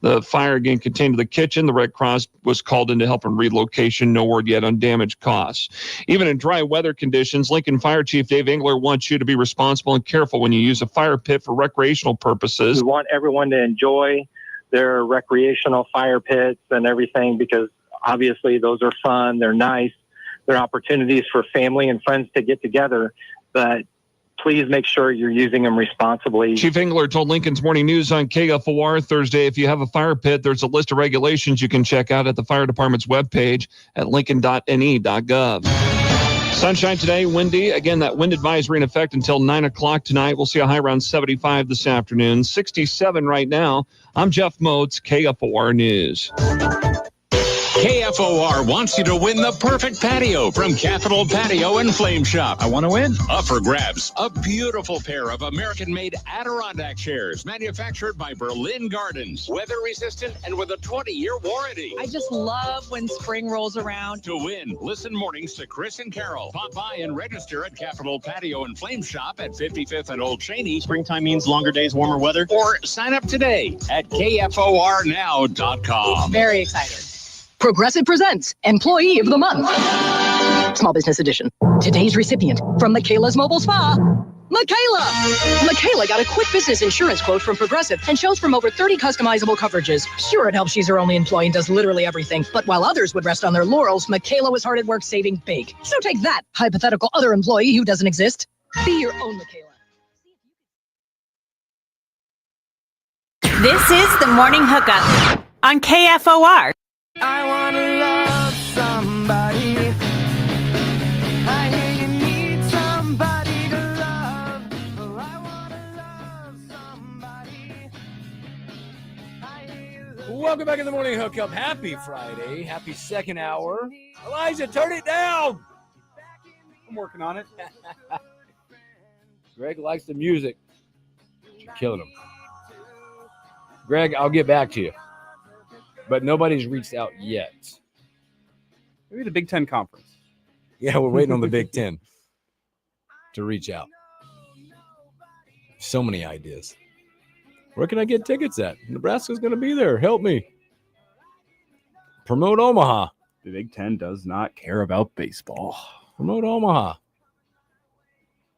The fire again contained to the kitchen. The Red Cross was called in to help in relocation. No word yet on damage costs. Even in dry weather conditions, Lincoln Fire Chief Dave Engler wants you to be responsible and careful when you use a fire pit for recreational purposes. We want everyone to enjoy their recreational fire pits and everything because obviously those are fun, they're nice. There are opportunities for family and friends to get together, but please make sure you're using them responsibly. Chief Engler told Lincoln's Morning News on KFOR Thursday, if you have a fire pit, there's a list of regulations you can check out at the fire department's webpage at lincoln.ne.gov. Sunshine today, windy. Again, that wind advisory in effect until 9 o'clock tonight. We'll see a high around 75 this afternoon. 67 right now. I'm Jeff Motes, KFOR News. KFOR wants you to win the perfect patio from Capital Patio and Flame Shop. I want to win. Up for grabs, a beautiful pair of American-made Adirondack chairs manufactured by Berlin Gardens. Weather-resistant and with a 20-year warranty. I just love when spring rolls around. To win, listen mornings to Chris and Carol. Pop by and register at Capital Patio and Flame Shop at 55th and Old Cheney. Springtime means longer days, warmer weather. Or sign up today at KFORnow.com. Very excited. Progressive presents Employee of the Month. Small Business Edition. Today's recipient from the Kayla's Mobile Spa, Michaela got a quick business insurance quote from Progressive and chose from over 30 customizable coverages. Sure, it helps she's her only employee and does literally everything. But while others would rest on their laurels, Michaela was hard at work saving big. So take that, hypothetical other employee who doesn't exist. Be your own Michaela. This is the Morning Hookup on KFOR. I wanna love somebody. I hear you need somebody to love. Oh, I wanna love somebody. Welcome back to the Morning Hookup. Happy Friday. Happy second hour. Elijah, turn it down. I'm working on it. Greg likes the music. You're killing him. Greg, I'll get back to you. But nobody's reached out yet. Maybe the Big Ten Conference. Yeah, we're waiting on the Big Ten to reach out. So many ideas. Where can I get tickets at? Nebraska's going to be there. Help me. Promote Omaha. The Big Ten does not care about baseball. Promote Omaha.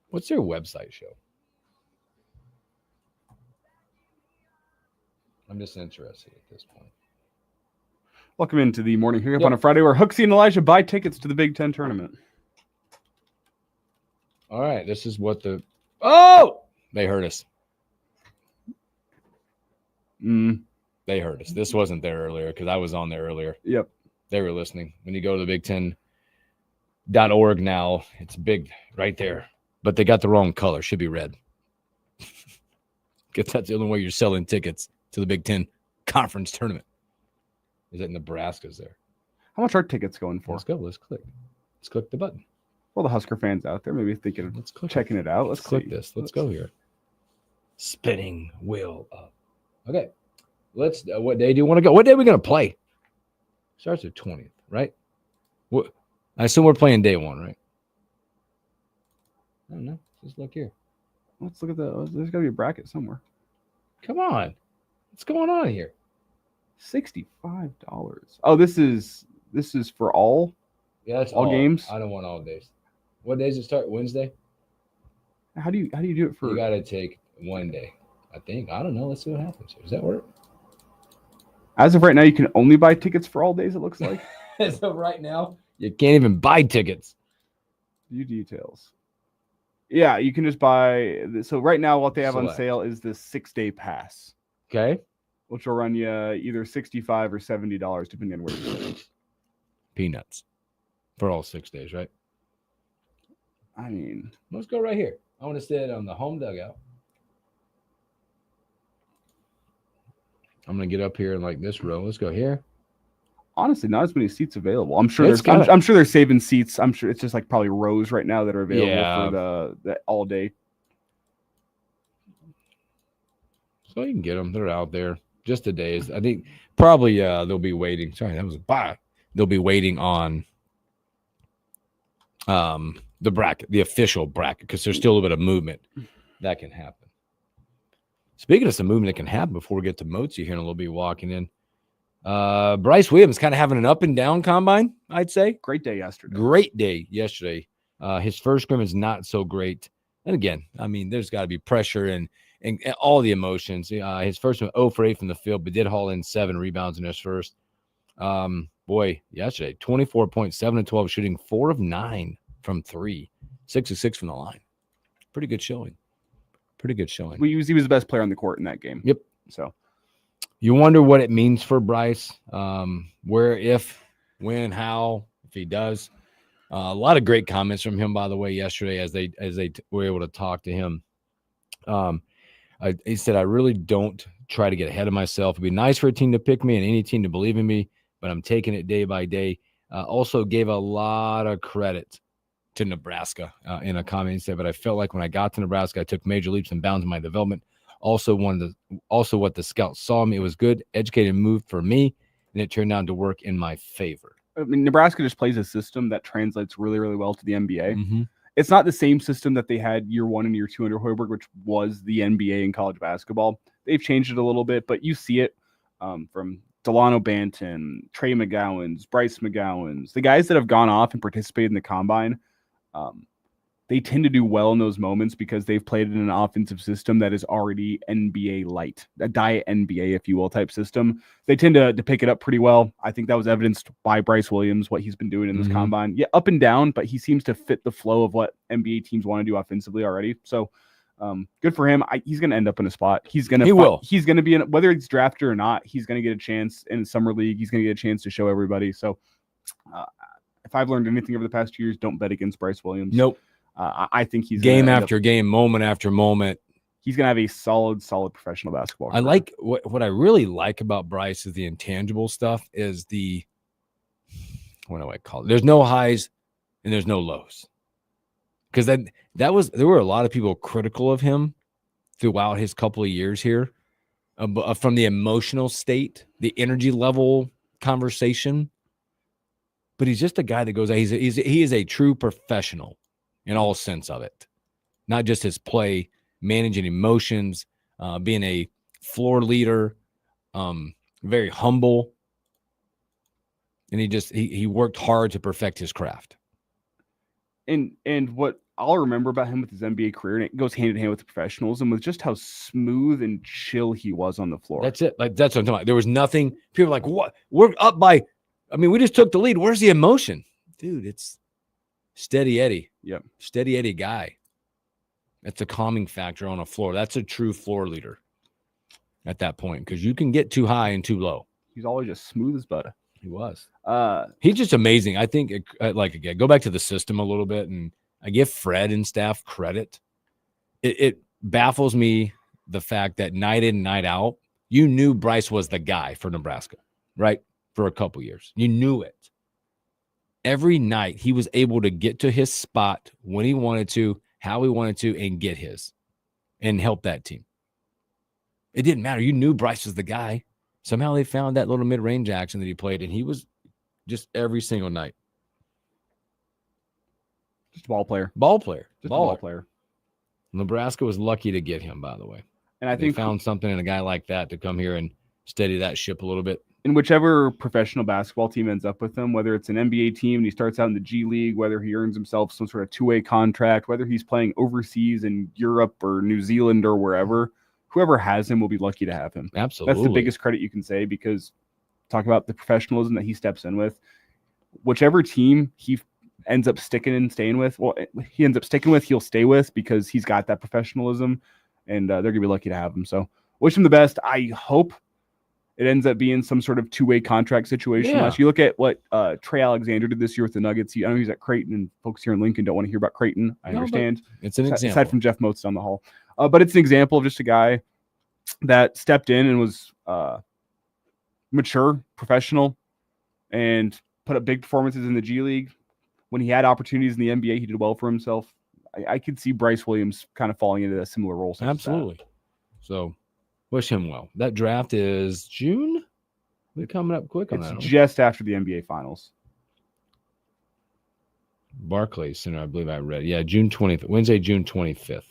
What's their website show? I'm just interested at this point. Welcome into the Morning Hookup on a Friday where Hooksy and Elijah buy tickets to the Big Ten tournament. All right, this is what the... Oh! They heard us. They heard us. This wasn't there earlier because I was on there earlier. Yep. They were listening. When you go to the BigTen.org now, it's big right there. But they got the wrong color. Should be red. Because that's the only way you're selling tickets to the Big Ten Conference tournament. Is that Nebraska's there? How much are tickets going for? Let's go. Let's click. Let's click the button. Well, the Husker fans out there maybe thinking of checking it out. Let's click this. Let's go here. Spinning wheel up. Okay. Let's. What day do you want to go? What day are we going to play? Starts at 20th, right? What? I assume we're playing day one, right? I don't know. Just look here. Let's look at there's got to be a bracket somewhere. Come on. What's going on here? $65. Oh, this is for all? Yeah, that's all games. I don't want all days. What days it start? Wednesday? How do you do it for? You got to take one day. I think. I don't know. Let's see what happens here. Does that work? As of right now, you can only buy tickets for all days, it looks like. As of right now, you can't even buy tickets. View details. Yeah, you can just buy. So right now, what they have on sale is the 6-day pass. Okay. Which will run you either $65 or $70, depending on where you live. Peanuts. For all 6 days, right? I mean. Let's go right here. I want to sit on the home dugout. I'm going to get up here in like this row. Let's go here. Honestly, not as many seats available. I'm sure I'm sure they're saving seats. I'm sure it's just like probably rows right now that are available for the all day. So you can get them. They're out there. Just the days. I think probably they'll be waiting. Sorry, that was a bot. They'll be waiting on the bracket, the official bracket, because there's still a little bit of movement that can happen. Speaking of some movement that can happen before we get to Mozi here in a little bit walking in. Bryce Williams kind of having an up and down combine, I'd say. Great day yesterday. His first scrimmage not so great. And again, I mean, there's got to be pressure and all the emotions. His first one 0 for 8 from the field, but did haul in 7 rebounds in his first. Yesterday, 24.7 and 12 shooting, 4 of 9 from 3, 6 of 6 from the line. Pretty good showing. He was the best player on the court in that game. Yep. So you wonder what it means for Bryce, where, if, when, how, if he does. A lot of great comments from him, by the way, yesterday as they were able to talk to him. He said, I really don't try to get ahead of myself. It'd be nice for a team to pick me and any team to believe in me, but I'm taking it day by day. Also gave a lot of credit to Nebraska in a comment. He said, but I felt like when I got to Nebraska, I took major leaps and bounds in my development. Also what the scouts saw me, it was good, educated move for me, and it turned out to work in my favor. I mean, Nebraska just plays a system that translates really, really well to the NBA. Mm-hmm. It's not the same system that they had year 1 and year 2 under Hoiberg, which was the NBA in college basketball. They've changed it a little bit, but you see it from Delano Banton, Trey McGowan's, Bryce McGowan's, the guys that have gone off and participated in the combine. they tend to do well in those moments because they've played in an offensive system that is already NBA light, a diet NBA, if you will, type system. They tend to pick it up pretty well. I think that was evidenced by Bryce Williams, what he's been doing in this combine. Yeah, up and down, but he seems to fit the flow of what NBA teams want to do offensively already. So good for him. He's going to end up in a spot. He's going to be in, whether he's drafted or not, he's going to get a chance in summer league. He's going to get a chance to show everybody. So if I've learned anything over the past 2 years, don't bet against Bryce Williams. Nope. I think he's game after game, moment after moment. He's going to have a solid professional basketball career. I like what I really like about Bryce is the intangible stuff is what do I call it? There's no highs and there's no lows. Because there were a lot of people critical of him throughout his couple of years here from the emotional state, the energy level conversation. But he's just a guy that goes, he is a true professional in all sense of it. Not just his play, managing emotions, being a floor leader, very humble. And he worked hard to perfect his craft. And what I'll remember about him with his NBA career, and it goes hand in hand with the professionalism, was just how smooth and chill he was on the floor. That's it. Like that's what I'm talking about. There was nothing. People were like, what? We're up by. I mean, we just took the lead. Where's the emotion, dude? It's steady Eddie. Yep, steady Eddie guy. That's a calming factor on a floor. That's a true floor leader at that point because you can get too high and too low. He's always just smooth as butter. He was. He's just amazing. I think, again, go back to the system a little bit, and I give Fred and staff credit. It baffles me the fact that night in, night out, you knew Bryce was the guy for Nebraska, right? For a couple years. You knew it. Every night, he was able to get to his spot when he wanted to, how he wanted to, and get his, and help that team. It didn't matter. You knew Bryce was the guy. Somehow they found that little mid-range action that he played, and he was just every single night. Just a ball player. Just a ball player. Nebraska was lucky to get him, by the way. And I think they found something in a guy like that to come here and steady that ship a little bit. And whichever professional basketball team ends up with him, whether it's an NBA team and he starts out in the G League, whether he earns himself some sort of two-way contract, whether he's playing overseas in Europe or New Zealand or wherever, whoever has him will be lucky to have him. Absolutely. That's the biggest credit you can say, because talk about the professionalism that he steps in with. Whichever team he ends up sticking and staying with, he'll stay with because he's got that professionalism, and they're going to be lucky to have him. So wish him the best. I hope it ends up being some sort of two-way contract situation. Yeah. You look at what Trey Alexander did this year with the Nuggets. I know he's at Creighton, and folks here in Lincoln don't want to hear about Creighton. I understand. It's an example. Aside from Jeff Moats down the hall. But it's an example of just a guy that stepped in and was mature, professional, and put up big performances in the G League. When he had opportunities in the NBA, he did well for himself. I could see Bryce Williams kind of falling into a similar role. Absolutely. So wish him well. That draft is June. We're coming up quick on that. It's just after the NBA Finals. Barclays Center, I believe I read. Yeah, June 20th. Wednesday, June 25th.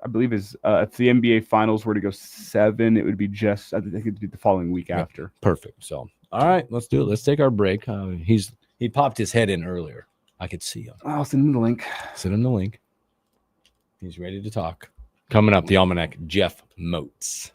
I believe if the NBA Finals were to go 7, it would be just, I think it'd be the following week after. Perfect. So, all right, let's do it. Let's take our break. He popped his head in earlier. I could see him. I'll send him the link. Send him the link. He's ready to talk. Coming up, the Almanac, Jeff Moats.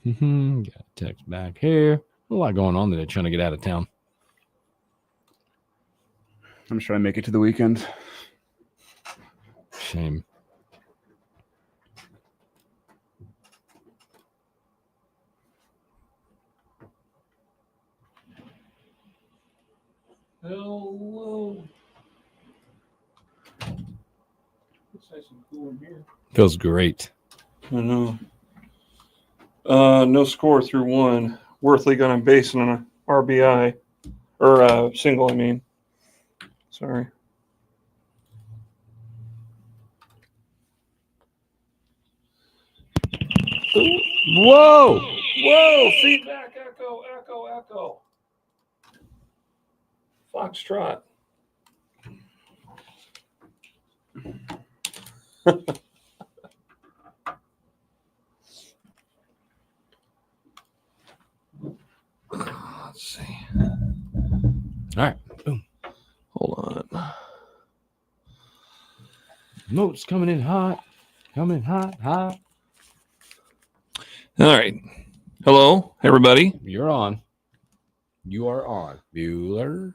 Got a text back here. A lot going on today, trying to get out of town. I'm just trying to make it to the weekend. Shame. Hello. It's nice and cool in here. Feels great. I know. No score through 1. Worthley got on base on an RBI. Or single, I mean. Sorry. Whoa! Whoa! Feedback, echo, echo, echo. Foxtrot. Let's see. All right. Boom. Hold on. Notes coming in hot. Coming hot, hot. All right. Hello, everybody. You're on. You are on. Bueller.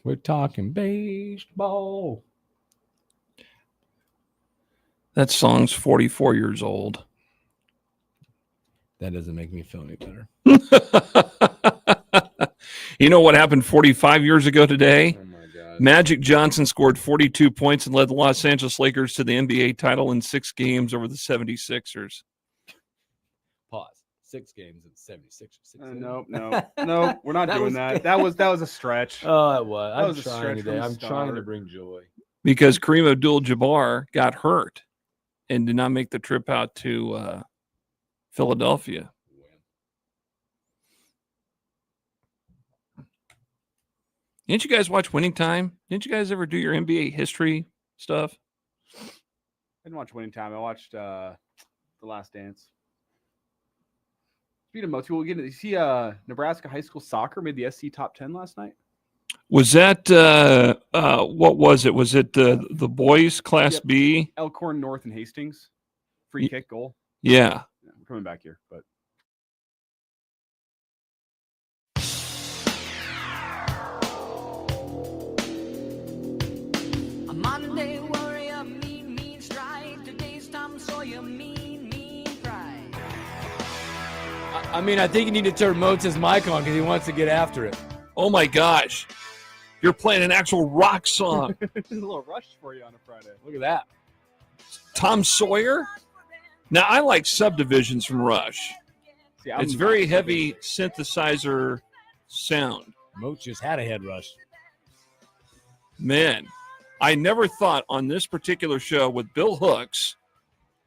We're talking baseball. That song's 44 years old. That doesn't make me feel any better. You know what happened 45 years ago today? Oh my God. Magic Johnson scored 42 points and led the Los Angeles Lakers to the NBA title in 6 games over the 76ers. Pause. 6 games at 76. No, we're not doing that. That was a stretch. Oh, it was. That I'm was a trying stretch today. from the I'm trying to start. bring joy. Because Kareem Abdul-Jabbar got hurt and did not make the trip out to Philadelphia. Didn't you guys watch Winning Time? Didn't you guys ever do your NBA history stuff? I didn't watch Winning Time. I watched The Last Dance. Speaking of most people, you see Nebraska high school soccer made the SC top 10 last night. Was that what was it? Was it the boys Class Yep. B? Elkhorn North and Hastings. Free kick goal. Yeah. We're coming back here, but A Monday warrior, mean strike. Today's Tom Sawyer, mean pride. I mean, I think you need to turn Moats' mic on because he wants to get after it. Oh my gosh. You're playing an actual rock song. there's a little rush for you on a Friday. Look at that. Tom Sawyer? Now, I like Subdivisions from Rush. See, It's very heavy synthesizer sound. Moats just had a head rush. Man, I never thought on this particular show with Bill Hooks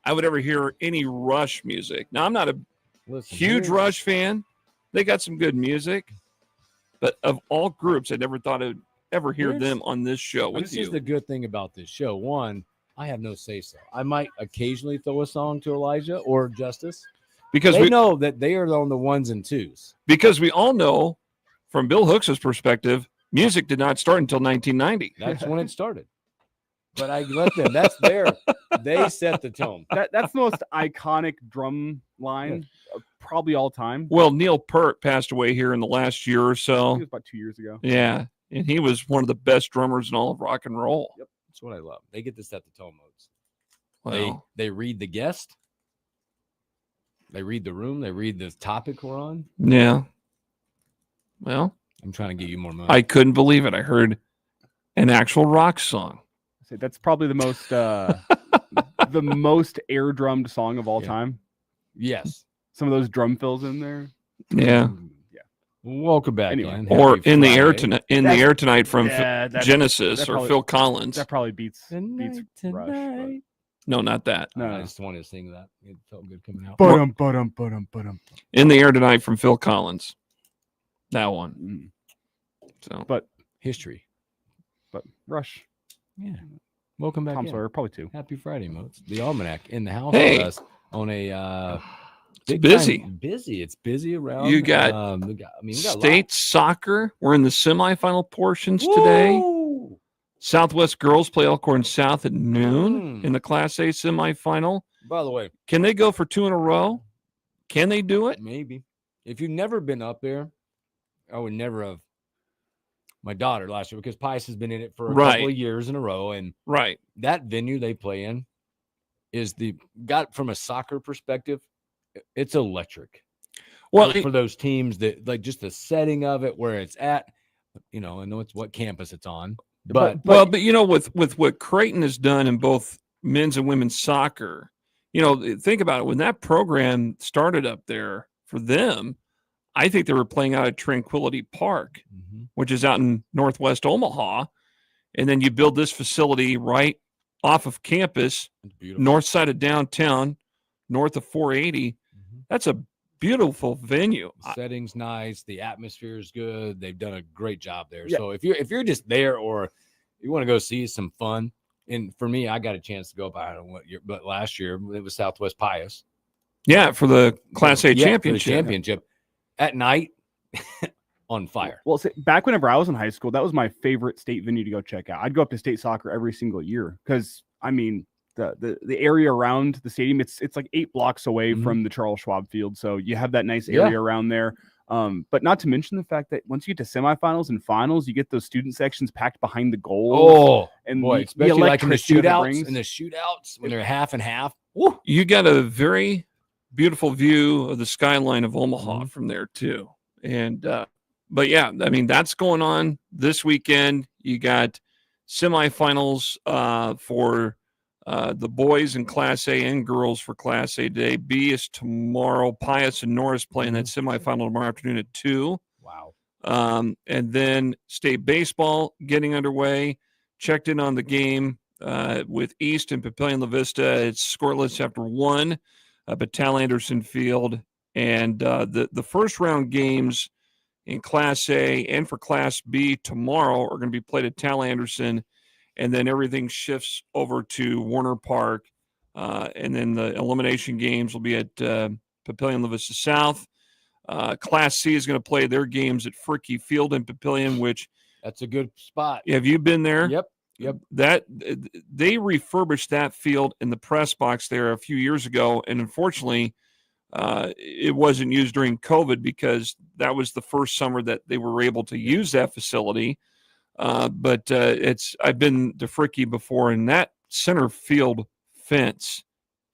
I would ever hear any Rush music. Now, I'm not a huge Rush fan. They got some good music. But of all groups, I never thought I'd ever hear them on this show with This you. is the good thing about this show. One, I have no say-so. I might occasionally throw a song to Elijah or Justice. Because they we know that they are on the ones and twos. Because we all know, from Bill Hooks' perspective, music did not start until 1990. That's when it started. But I let them. They set the tone. That's the most iconic drum line of probably all time. Well, Neil Peart passed away here in the last year or I so. think it was about 2 years ago. Yeah, and he was one of the best drummers in all of rock and roll. Yep, that's what I love. They get to set the tone modes. Well, They read the guest. They read the room. They read the topic we're on. yeah. Well, I'm trying to get you more money. I couldn't believe it. I heard an actual rock song. That's probably the most the most air drummed song of all time. Yes. Some of those drum fills in there. Yeah. Welcome back. Anyway. in. Or Happy in the air Friday. tonight. In the air tonight from that- Genesis that or probably- Phil Collins. That probably beats Rush. But. No, not that. No, I just wanted to sing that. It felt good coming out. Ba-dum. In the Air Tonight from Phil Collins. That one. So, But history. But Rush. Yeah. Welcome back. Tom in. Sawyer, probably 2. Happy Friday, Moats. The Almanac in the house Hey. with us on a big busy. time- busy. It's busy around. You got, we got a lot. state soccer. We're in the semifinal portions today. Woo! Southwest girls play Elkhorn South at noon in the Class A semifinal. By the way, Can they go for 2 in a row? Can they do it? maybe if you've never been up there, I would never have. My daughter last year because Pice has been in it for a couple of years in a row, and that venue they play in is from a soccer perspective, it's electric. Well, for those teams that like just the setting of it, where it's at, I know it's what campus it's on, but you know, with what Creighton has done in both men's and women's soccer, think about it. When that program started up there for them, I think they were playing out at Tranquility Park, which is out in northwest Omaha. And then you build this facility right off of campus, north side of downtown, north of 480. That's a beautiful venue. The setting's nice. The atmosphere is good. They've done a great job there. Yeah. So if you're just there or you want to go see some fun, and for me, I got a chance to go up. I don't know what year, but last year it was Southwest Pius. Yeah, for the Class A Yeah, for the championship. championship at night on fire. Well, back whenever I was in high school, that was my favorite state venue to go check out. I'd go up to state soccer every single year because, I mean, the area around the stadium, it's like 8 blocks away from the Charles Schwab Field. So you have that nice area around there. But not to mention the fact that once you get to semifinals and finals, you get those student sections packed behind the goals. And boy, especially like in the shootouts, when they're half and half. Woo. You got a very beautiful view of the skyline of Omaha from there too. And but yeah, I mean, that's going on this weekend. You got semifinals for the boys in Class A and girls for Class A today. B is tomorrow. Pius and Norris playing that semifinal tomorrow afternoon at 2. Wow. And then state baseball getting underway. Checked in on the game with East and Papillion La Vista. It's scoreless after 1 up at Tal Anderson Field. And the first round games in Class A and for Class B tomorrow are going to be played at Tal Anderson. And then everything shifts over to Warner Park. And then the elimination games will be at Papillion La Vista South. Class C is going to play their games at Fricky Field in Papillion, which that's a good spot. Have you been there? Yep. That they refurbished that field in the press box there a few years ago, and unfortunately, it wasn't used during COVID because that was the first summer that they were able to use that facility. But I've been to Fricky before, and that center field fence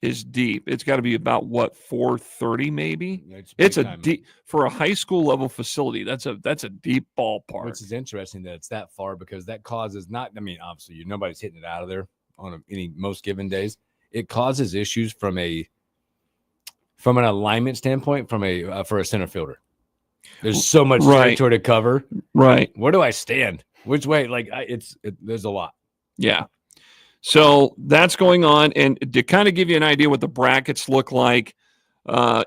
is deep. It's got to be about 430 maybe. It's a deep for a high school level facility. That's a deep ballpark. Which is interesting that it's that far because that causes obviously nobody's hitting it out of there on most given days. It causes issues from an alignment standpoint for a center fielder. There's so much territory to cover. Right. Where do I stand? Which way? There's a lot. Yeah. So that's going on. And to kind of give you an idea what the brackets look like,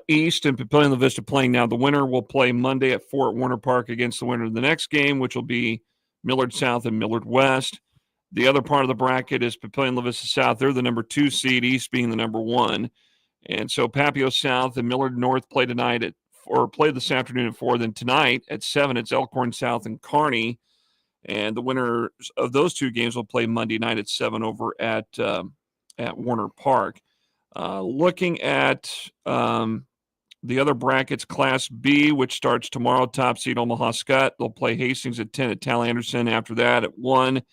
East and Papillion La Vista playing now. The winner will play Monday at 4 at Warner Park against the winner of the next game, which will be Millard South and Millard West. The other part of the bracket is Papillion La Vista South. They're the number 2 seed, East being the number 1. And so Papio South and Millard North play this afternoon at 4. Then tonight at 7, it's Elkhorn South and Kearney. And the winners of those 2 games will play Monday night at 7 over at Warner Park. Looking at the other brackets, Class B, which starts tomorrow, top seed Omaha Skutt. They'll play Hastings at 10 at Tal Anderson. After that at 1,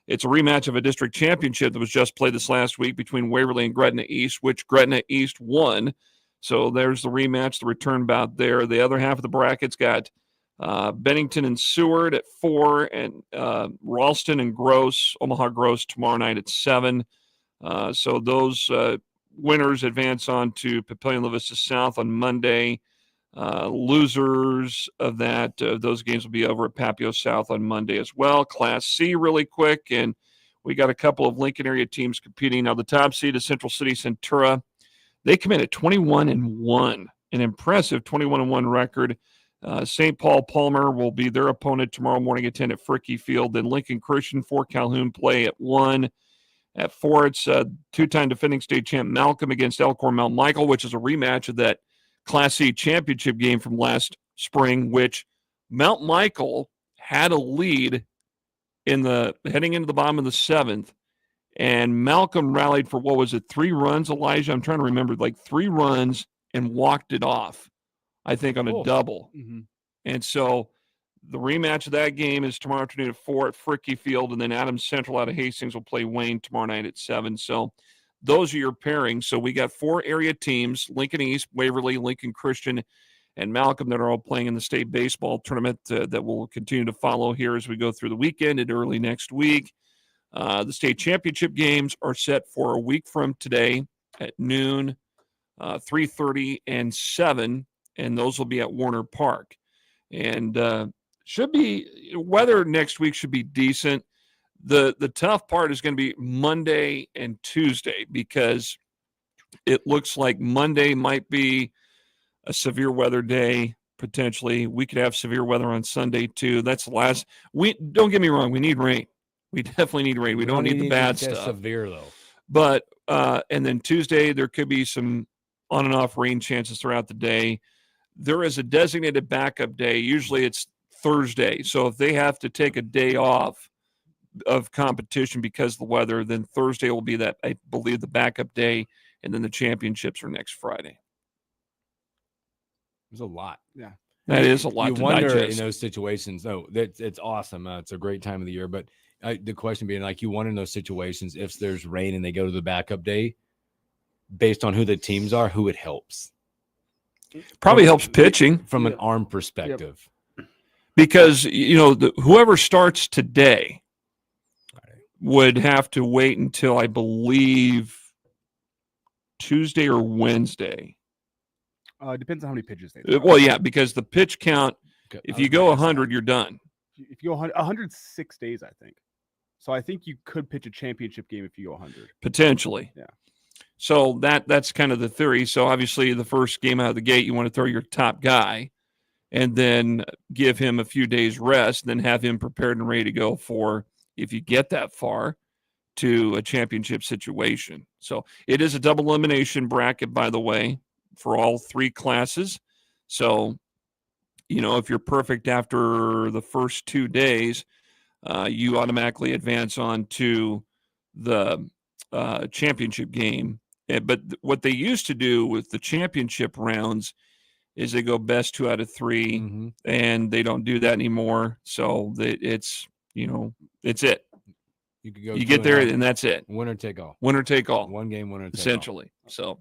it's a rematch of a district championship that was just played this last week between Waverly and Gretna East, which Gretna East won. So there's the rematch, the return bout there. The other half of the brackets got Bennington and Seward at 4, and Ralston and Omaha Gross tomorrow night at 7. So those winners advance on to Papillion La Vista South on Monday. Losers of those games will be over at Papio South on Monday as well. Class C really quick, and we got a couple of Lincoln area teams competing. Now the top seed is Central City Centura. They come in at 21-1, an impressive 21-1 record. St. Paul Palmer will be their opponent tomorrow morning at 10 at Fricky Field. Then Lincoln Christian for Calhoun play at 1. At 4, it's 2-time defending state champ Malcolm against Elkhorn Mount Michael, which is a rematch of that Class C championship game from last spring, which Mount Michael had a lead heading into the bottom of the 7th. And Malcolm rallied for, 3 runs, Elijah? I'm trying to remember, 3 runs and walked it off. I think on a double. Mm-hmm. And so the rematch of that game is tomorrow afternoon at 4 at Fricky Field, and then Adams Central out of Hastings will play Wayne tomorrow night at 7. So those are your pairings. So we got 4 area teams, Lincoln East, Waverly, Lincoln Christian, and Malcolm, that are all playing in the state baseball tournament that will continue to follow here as we go through the weekend and early next week. The state championship games are set for a week from today at noon, 3:30, and 7. and those will be at Warner Park. And should be weather next week should be decent. The tough part is going to be Monday and Tuesday, because it looks like Monday might be a severe weather day. Potentially, we could have severe weather on Sunday too. That's the last. We don't get me wrong. We need rain. We definitely need rain. We don't need the bad stuff. Severe though. But and then Tuesday there could be some on and off rain chances throughout the day. There is a designated backup day. Usually it's Thursday. So if they have to take a day off of competition because of the weather, then Thursday will be that, I believe, the backup day, and then the championships are next Friday. There's a lot. Yeah. That is a lot You to wonder digest. in those situations. No, it's awesome. It's a great time of the year. But the question being, like, you wonder in those situations, if there's rain and they go to the backup day, based on who the teams are, who it helps. Probably helps pitching from an arm perspective. Because, whoever starts today would have to wait until, I believe, Tuesday or Wednesday. Depends on how many pitches they throw. Well, yeah, because the pitch count, if you go 100, you're done. If you go 106 days, I think. So I think you could pitch a championship game if you go 100. Potentially. Yeah. So that's kind of the theory. So obviously the first game out of the gate, you want to throw your top guy and then give him a few days rest, then have him prepared and ready to go for, if you get that far, to a championship situation. So it is a double elimination bracket, by the way, for all three classes. So, if you're perfect after the first 2 days, you automatically advance on to the championship game. But what they used to do with the championship rounds is they go best 2 out of 3, and they don't do that anymore. So it's it. You could go. You get there, and that's it. Winner take all. Winner take all. One game, winner take essentially. So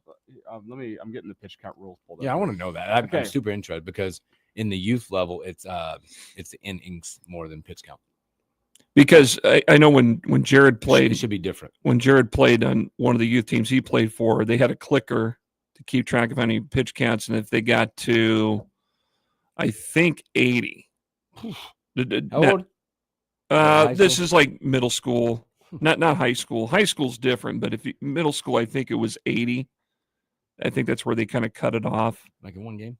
I'm getting the pitch count rules pulled up. Yeah, I want to know that. I'm super interested, because in the youth level, it's the innings more than pitch count. Because I know when Jared played, it should be different. When Jared played on one of the youth teams he played for, they had a clicker to keep track of any pitch counts, and if they got to, I think, 80. How old? This is like middle school, not high school. High school's different, but middle school, I think it was 80. I think that's where they kind of cut it off. Like in one game?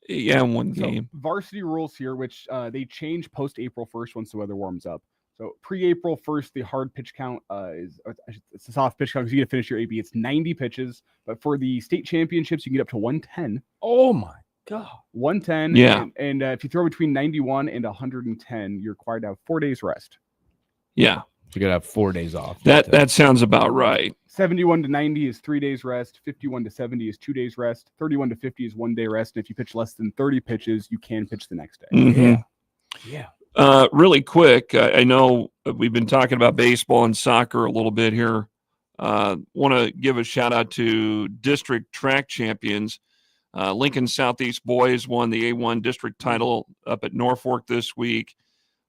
Yeah, in one game. Varsity rules here, which they change post April 1st once the weather warms up. So pre-April 1st, the hard pitch count it's a soft pitch count because you get to finish your AB. It's 90 pitches, but for the state championships, you can get up to 110. Oh my God. 110. Yeah. And if you throw between 91 and 110, you're required to have 4 days rest. Yeah. You got to have 4 days off. That sounds about right. 71 to 90 is 3 days rest. 51 to 70 is 2 days rest. 31 to 50 is 1 day rest. And if you pitch less than 30 pitches, you can pitch the next day. Mm-hmm. Yeah. Really quick, I know we've been talking about baseball and soccer a little bit here. Want to give a shout out to district track champions. Lincoln Southeast boys won the A1 district title up at Norfolk this week.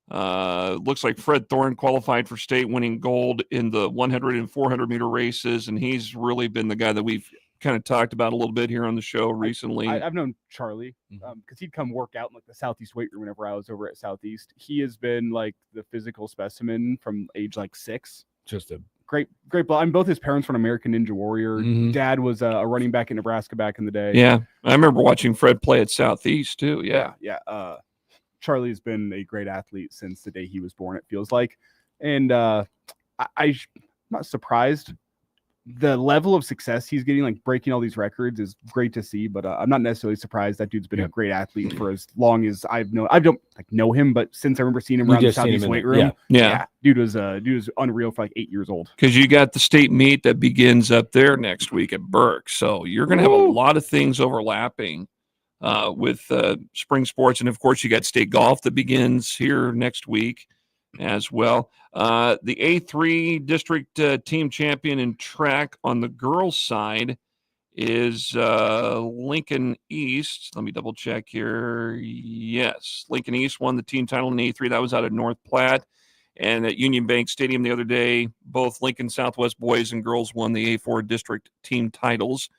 Looks like Fred Thorne qualified for state, winning gold in the 100 and 400 meter races, and he's really been the guy that we've kind of talked about a little bit here on the show recently. I've known Charlie because he'd come work out in like the Southeast weight room whenever I was over at Southeast. He has been like the physical specimen from age like 6. Just a great. I mean, both his parents were an American Ninja Warrior. Dad was a running back in Nebraska back in the day. Yeah, I remember watching Fred play at Southeast too. Yeah. Charlie's been a great athlete since the day he was born, it feels like. And I'm not surprised. The level of success he's getting, like breaking all these records, is great to see. But I'm not necessarily surprised. That dude's been a great athlete for as long as I've known. I don't know him, but since I remember seeing him around the Southeast weight room, dude was unreal for like 8 years old. Because you got the state meet that begins up there next week at Burke, so you're going to have a lot of things overlapping with spring sports, and of course you got state golf that begins here next week as well. The A3 district team champion in track on the girls' side is Lincoln East. Let me double check here. Yes, Lincoln East won the team title in A3. That was out of North Platte. And at Union Bank Stadium the other day, both Lincoln Southwest boys and girls won the A4 district team titles.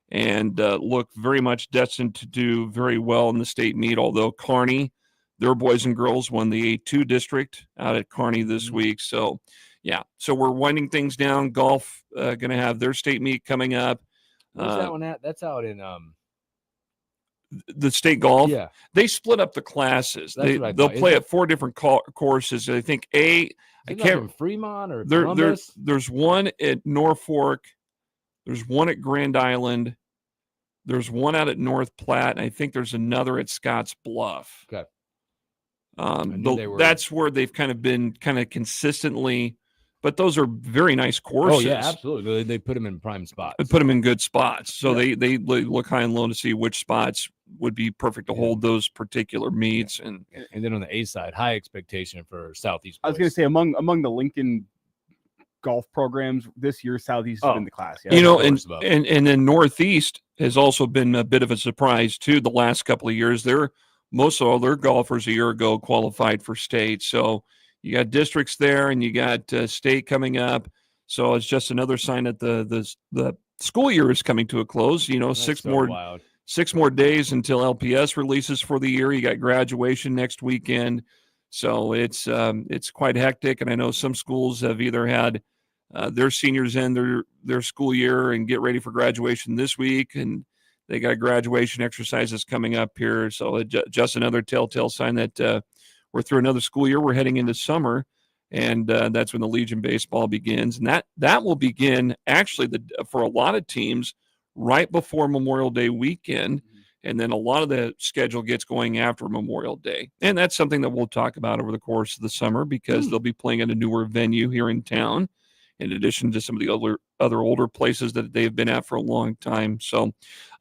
and look very much destined to do very well in the state meet, although Kearney, their boys and girls won the A2 district out at Kearney this week. So, yeah. So we're winding things down. Golf going to have their state meet coming up. Where's that one at? That's out in the state golf. Yeah. They split up the classes. That's what I They'll thought. play at 4 different courses. I think I can't in Fremont or there, Columbus? there's one at Norfolk. There's one at Grand Island. There's one out at North Platte. And I think there's another at Scotts Bluff. Okay. That's where they've kind of been consistently, but those are very nice courses. Oh, yeah, absolutely. They put them in prime spots. They put them in good spots. So they look high and low to see which spots would be perfect to hold those particular meets. And then on the A side, high expectation for Southeast. I was going to say among the Lincoln golf programs this year, Southeast has been the class. Yeah. You know, and then Northeast has also been a bit of a surprise too. The last couple of years, most of all their golfers a year ago qualified for state. So you got districts there, and you got state coming up. So it's just another sign that the school year is coming to a close. You know, That's 6 more days until LPS releases for the year. You got graduation next weekend. So it's quite hectic, and I know some schools have either had their seniors end their school year and get ready for graduation this week, and they got graduation exercises coming up here. So just another telltale sign that we're through another school year. We're heading into summer, and that's when the Legion baseball begins, and that will begin actually for a lot of teams right before Memorial Day weekend. And then a lot of the schedule gets going after Memorial Day. And that's something that we'll talk about over the course of the summer, because they'll be playing at a newer venue here in town, in addition to some of the other older places that they've been at for a long time. So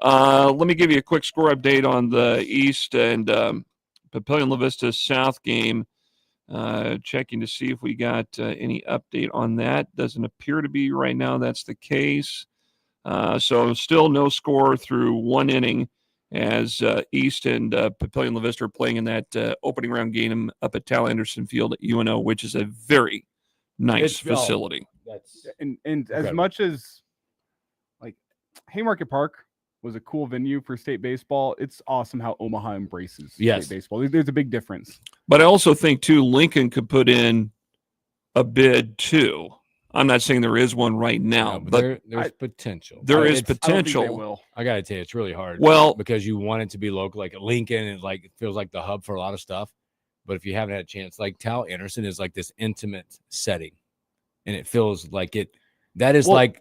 let me give you a quick score update on the East and Papillion La Vista South game. Checking to see if we got any update on that. Doesn't appear to be right now that's the case. So still no score through one inning, as East and Papillion La Vista are playing in that opening round game up at Tal Anderson Field at UNO, which is a very nice facility. And as much as like Haymarket Park was a cool venue for state baseball, it's awesome how Omaha embraces state baseball. There's a big difference. But I also think too, Lincoln could put in a bid too. I'm not saying there is one right now, but there's potential. There is potential. I gotta tell you, it's really hard. Well, because you want it to be local, like Lincoln, and it feels like the hub for a lot of stuff. But if you haven't had a chance, like Tal Anderson is like this intimate setting, and it feels like it. That is like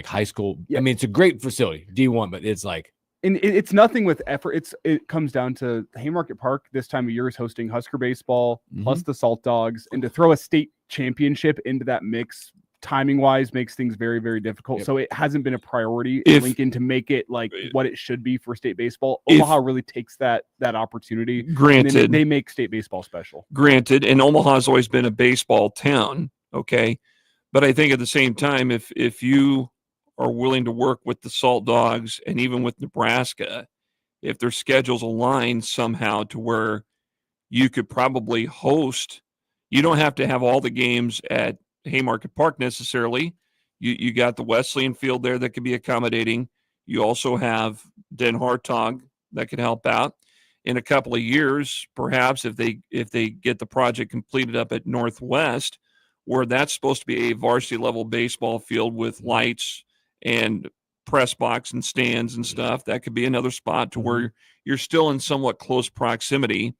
high school. Yeah. I mean, it's a great facility, D1, but it's like. And it's nothing with effort. It comes down to Haymarket Park this time of year is hosting Husker baseball plus the Salt Dogs, and to throw a state championship into that mix, timing wise, makes things very, very difficult. Yep. So it hasn't been a priority in Lincoln to make it like what it should be for state baseball. Omaha really takes that opportunity. Granted, and they make state baseball special. Granted, and Omaha's always been a baseball town. Okay, but I think at the same time, if you are willing to work with the Salt Dogs and even with Nebraska, if their schedules align somehow to where you could probably host, you don't have to have all the games at Haymarket Park necessarily. You got the Wesleyan field there that could be accommodating. You also have Den Hartog that could help out. In a couple of years, perhaps if they get the project completed up at Northwest, where that's supposed to be a varsity level baseball field with lights and press box and stands and stuff, that could be another spot to where you're still in somewhat close proximity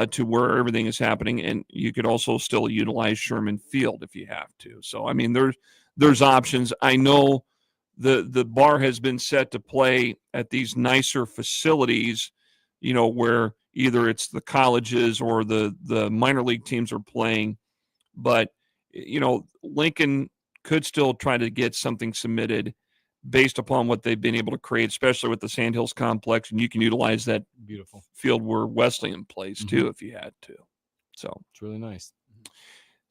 to where everything is happening, and you could also still utilize Sherman Field if you have to. So, I mean, there's options. I know the bar has been set to play at these nicer facilities, you know, where either it's the colleges or the minor league teams are playing, but you know, Lincoln could still try to get something submitted based upon what they've been able to create, especially with the Sandhills complex, and you can utilize that beautiful field where Wesleyan plays too if you had to. So it's really nice.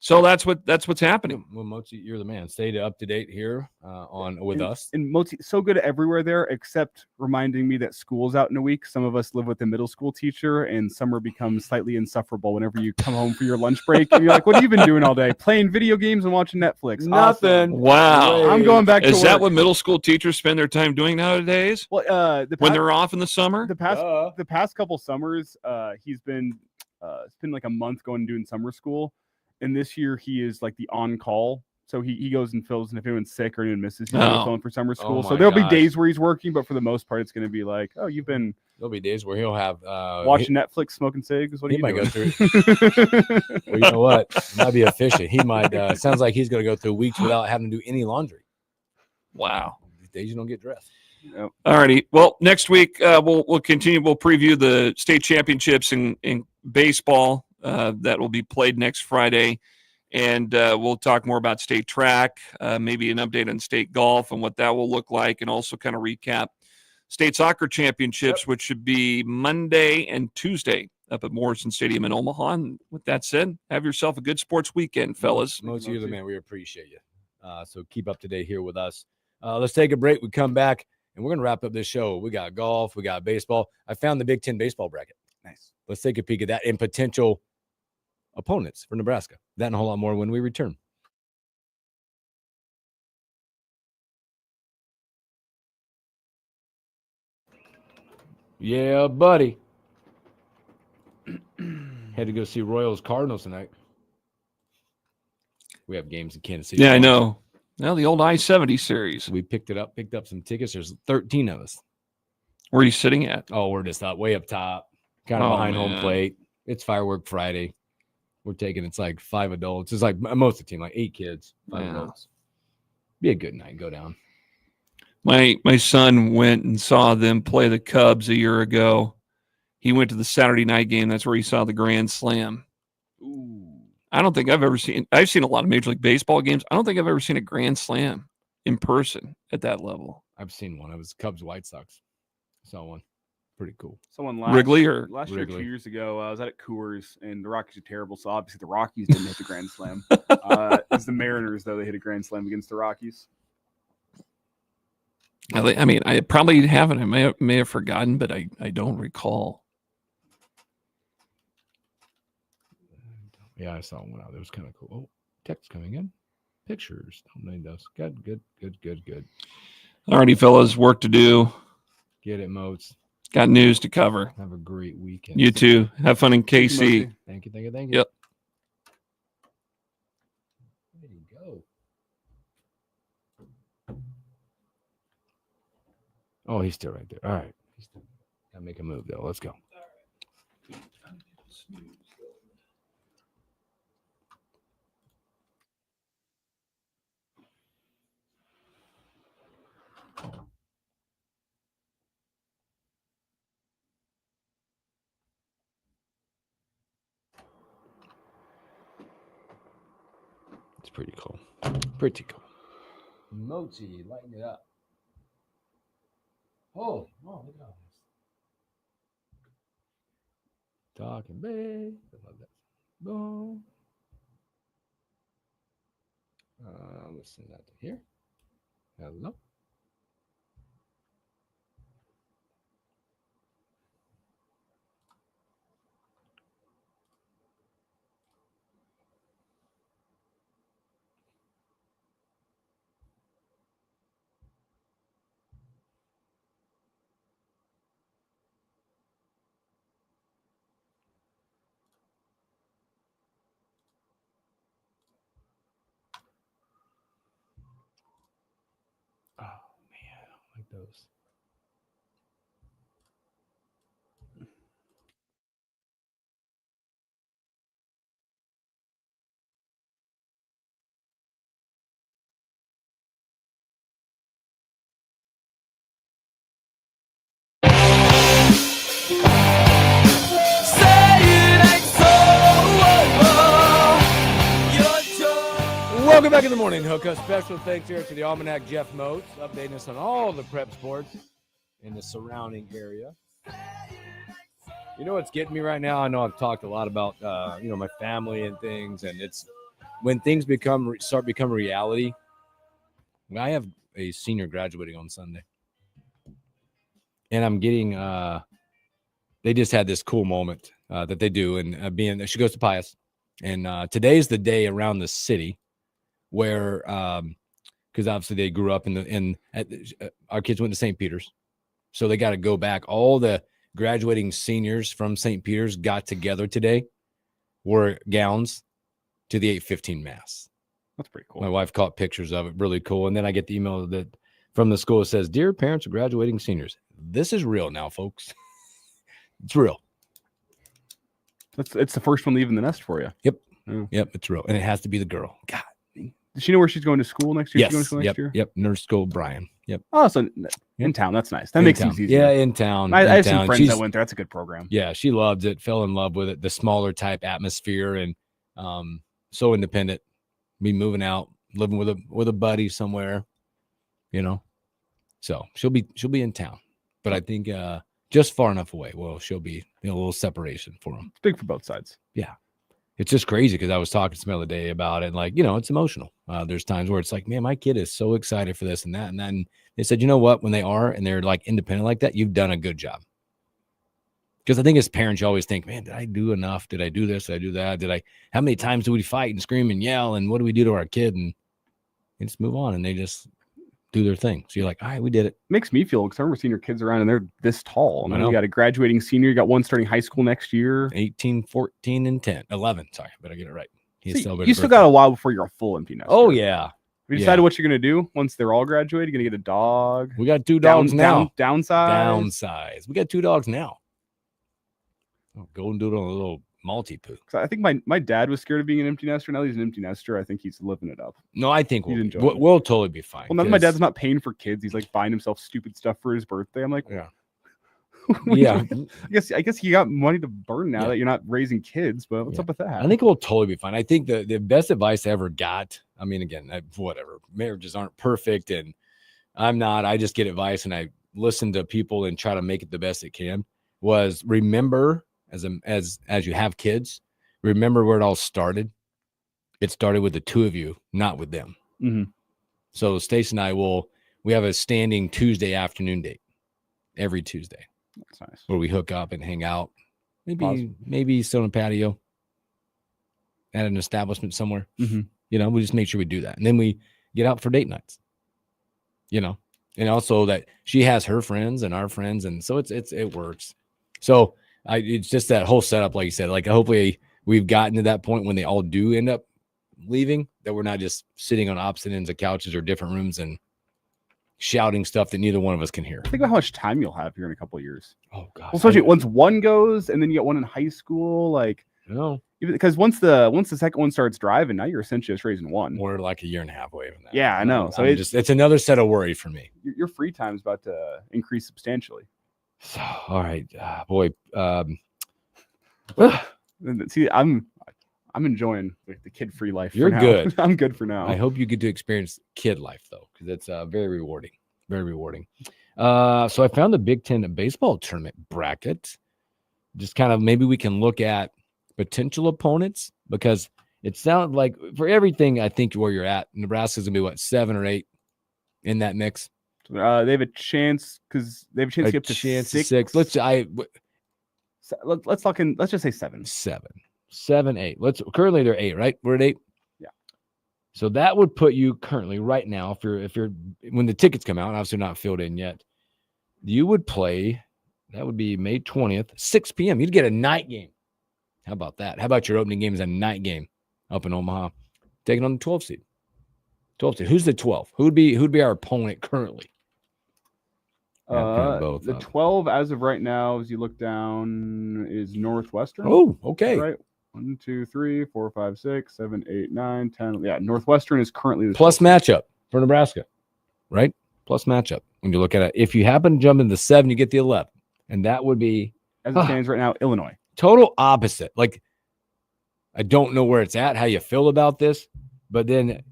So that's what's happening. Well, Mochi, you're the man. Stay up to date here with us. And Moti, so good everywhere there, except reminding me that school's out in a week. Some of us live with a middle school teacher, and summer becomes slightly insufferable whenever you come home for your lunch break. And you're like, what have you been doing all day? Playing video games and watching Netflix. Nothing. Awesome. Wow. I'm going back to Is that work. what middle school teachers spend their time doing nowadays? Well, when they're off in the summer? The past couple summers, he's been it's been like a month going and doing summer school. And this year he is like the on-call. So he goes and fills, and if anyone's sick or anyone misses, he's going to fill in for summer school. So there'll be days where he's working, but for the most part, it's going to be like, oh, you've been... There'll be days where he'll have... watching Netflix, smoking cigs. What are he you might doing? go through... Well, you know what? It might be efficient. He might... sounds like he's going to go through weeks without having to do any laundry. Wow. These days you don't get dressed. Yep. All righty. Well, next week we'll continue. We'll preview the state championships in baseball that will be played next Friday. And we'll talk more about state track, maybe an update on state golf and what that will look like, and also kind of recap state soccer championships, which should be Monday and Tuesday up at Morrison Stadium in Omaha. And with that said, have yourself a good sports weekend, fellas. Mochi, you're the man. We appreciate you. So keep up to date here with us. Let's take a break. We come back, and we're going to wrap up this show. We got golf. We got baseball. I found the Big Ten baseball bracket. Nice. Let's take a peek at that and potential opponents for Nebraska. That and a whole lot more when we return. Yeah, buddy. Had to go see Royals Cardinals tonight. We have games in Kansas City. Yeah, I know. Well, the old I-70 series. We picked up some tickets. There's 13 of us. Where are you sitting at? Oh, we're just way up top, kind of behind home plate. It's Firework Friday. We're taking, it's like 5 adults. It's like most of the team, like 8 kids, 5 adults. Be a good night. Go down. My son went and saw them play the Cubs a year ago. He went to the Saturday night game. That's where he saw the Grand Slam. Ooh. I don't think I've seen a lot of Major League Baseball games. I don't think I've ever seen a Grand Slam in person at that level. I've seen one. It was Cubs White Sox. I saw one. Pretty cool. Someone last Wrigley year, Wrigley. 2 years ago, I was at Coors, and the Rockies are terrible. So obviously the Rockies didn't hit the Grand Slam. It's the Mariners, though. They hit a Grand Slam against the Rockies. I mean, I probably haven't. I may have forgotten, but I don't recall. Yeah, I saw one out there. It was kind of cool. Oh, text coming in. Pictures. Don't need those. Good. All righty, fellas. Work to do. Get it, Moats. Got news to cover. Have a great weekend. You too. Have fun in KC. Thank you. Yep. There you go. Oh, he's still right there. All right. Gotta make a move, though. Let's go. It's pretty cool. Mochi, lighten it up. Oh, look at all this. Talking big. I love that. Boom. Let's send that to here. Hello. Oh man, I don't like those. Welcome back in the Morning Hookup. Special thanks here to the Almanac Jeff Moats, updating us on all the prep sports in the surrounding area. You know what's getting me right now? I know I've talked a lot about my family and things, and it's when things start becoming reality. I have a senior graduating on Sunday, and I'm getting. They just had this cool moment that they do, and she goes to Pius, and today's the day around the city where, because obviously they grew up our kids went to St. Peter's, so they got to go back. All the graduating seniors from St. Peter's got together today, wore gowns to the 8:15 mass. That's pretty cool. My wife caught pictures of it, really cool. And then I get the email from the school that says, "Dear parents of graduating seniors, this is real now, folks." It's real. It's the first one leaving the nest for you. Yep. Yeah. Yep. It's real. And it has to be the girl. God. Does she know where she's going to school next year? Yes. She's going to school next year? Yep. Nurse School Brian. Yep. Oh, so in town. That's nice. That makes things easier. Yeah, in town. I have town. some friends that went there. That's a good program. Yeah, she loved it. Fell in love with it. The smaller type atmosphere, and so independent. Me moving out, living with a buddy somewhere, So she'll be in town, but I think just far enough away. Well, she'll be a little separation for them. It's big for both sides. Yeah. It's just crazy because I was talking to some other day about it. And it's emotional. There's times where it's like, man, my kid is so excited for this and that. And then they said, you know what? When they are and they're like independent like that, you've done a good job. Because I think as parents, you always think, man, did I do enough? Did I do this? Did I do that? How many times do we fight and scream and yell? And what do we do to our kid? And they just move on and they just do their thing. So you're like, all right, we did it. Makes me feel, because I remember seeing your kids around and they're this tall. I know. You got a graduating senior. You got one starting high school next year. 18, 14, and 10. 11. Sorry, better get it right. You still got a while before you're a full empty nester. Oh, yeah. Have you decided what you're going to do once they're all graduated? You're going to get a dog? We got 2 dogs now. Downsize? We got 2 dogs now. Oh, golden doodle and a little Maltipoo. I think my dad was scared of being an empty nester. Now he's an empty nester. I think he's living it up. No, I think He's we'll totally be fine. Well, now that my dad's not paying for kids. He's like buying himself stupid stuff for his birthday. I'm like, yeah. Yeah. I guess you got money to burn now that you're not raising kids, but what's up with that? I think we'll totally be fine. I think the best advice I ever got, I mean, again, whatever, marriages aren't perfect and I'm not, I just get advice and I listen to people and try to make it the best it can, was remember as you have kids, remember where it all started. It started with the 2 of you, not with them. Mm-hmm. So Stacey and I we have a standing Tuesday afternoon date every Tuesday. That's nice. Where we hook up and hang out. Maybe sit on a patio at an establishment somewhere. Mm-hmm. We just make sure we do that. And then we get out for date nights. And also that she has her friends and our friends. And so it works. So it's just that whole setup, like you said, like hopefully we've gotten to that point when they all do end up leaving, that we're not just sitting on opposite ends of couches or different rooms and shouting stuff that neither one of us can hear. Think about how much time you'll have here in a couple of years. Oh God. Well, especially once one goes and then you get one in high school, like because once the second one starts driving, now you're essentially just raising one. We're like a year and a half away from that. Yeah, I know. So it's another set of worry for me. Your free time is about to increase substantially. So, all right, boy. See, I'm enjoying the kid-free life. You're good. I'm good for now. I hope you get to experience kid life though, because it's very rewarding. Very rewarding. So I found the Big Ten baseball tournament bracket. Just kind of maybe we can look at potential opponents, because it sounds like for everything I think where you're at, Nebraska's gonna be what, 7 or 8 in that mix. They have a chance because they have a chance to get up to 6. Let's just say 7. 7, 8. Currently they're 8, right? We're at 8. Yeah. So that would put you currently right now, if you're when the tickets come out, obviously not filled in yet, you would play. That would be May 20th, 6 p.m. You'd get a night game. How about that? How about your opening game is a night game up in Omaha, taking on the 12 seed. 12 seed. Who's the 12? Who'd be our opponent currently? The 12 as of right now, as you look down, is Northwestern. Oh, okay. Right. 1, 2, 3, 4, 5, 6, 7, 8, 9, 10. Yeah, Northwestern is currently the plus matchup for Nebraska, right? Plus matchup. When you look at it, if you happen to jump into the 7, you get the 11, and that would be as it stands right now, Illinois. Total opposite. Like, I don't know where it's at, how you feel about this, but then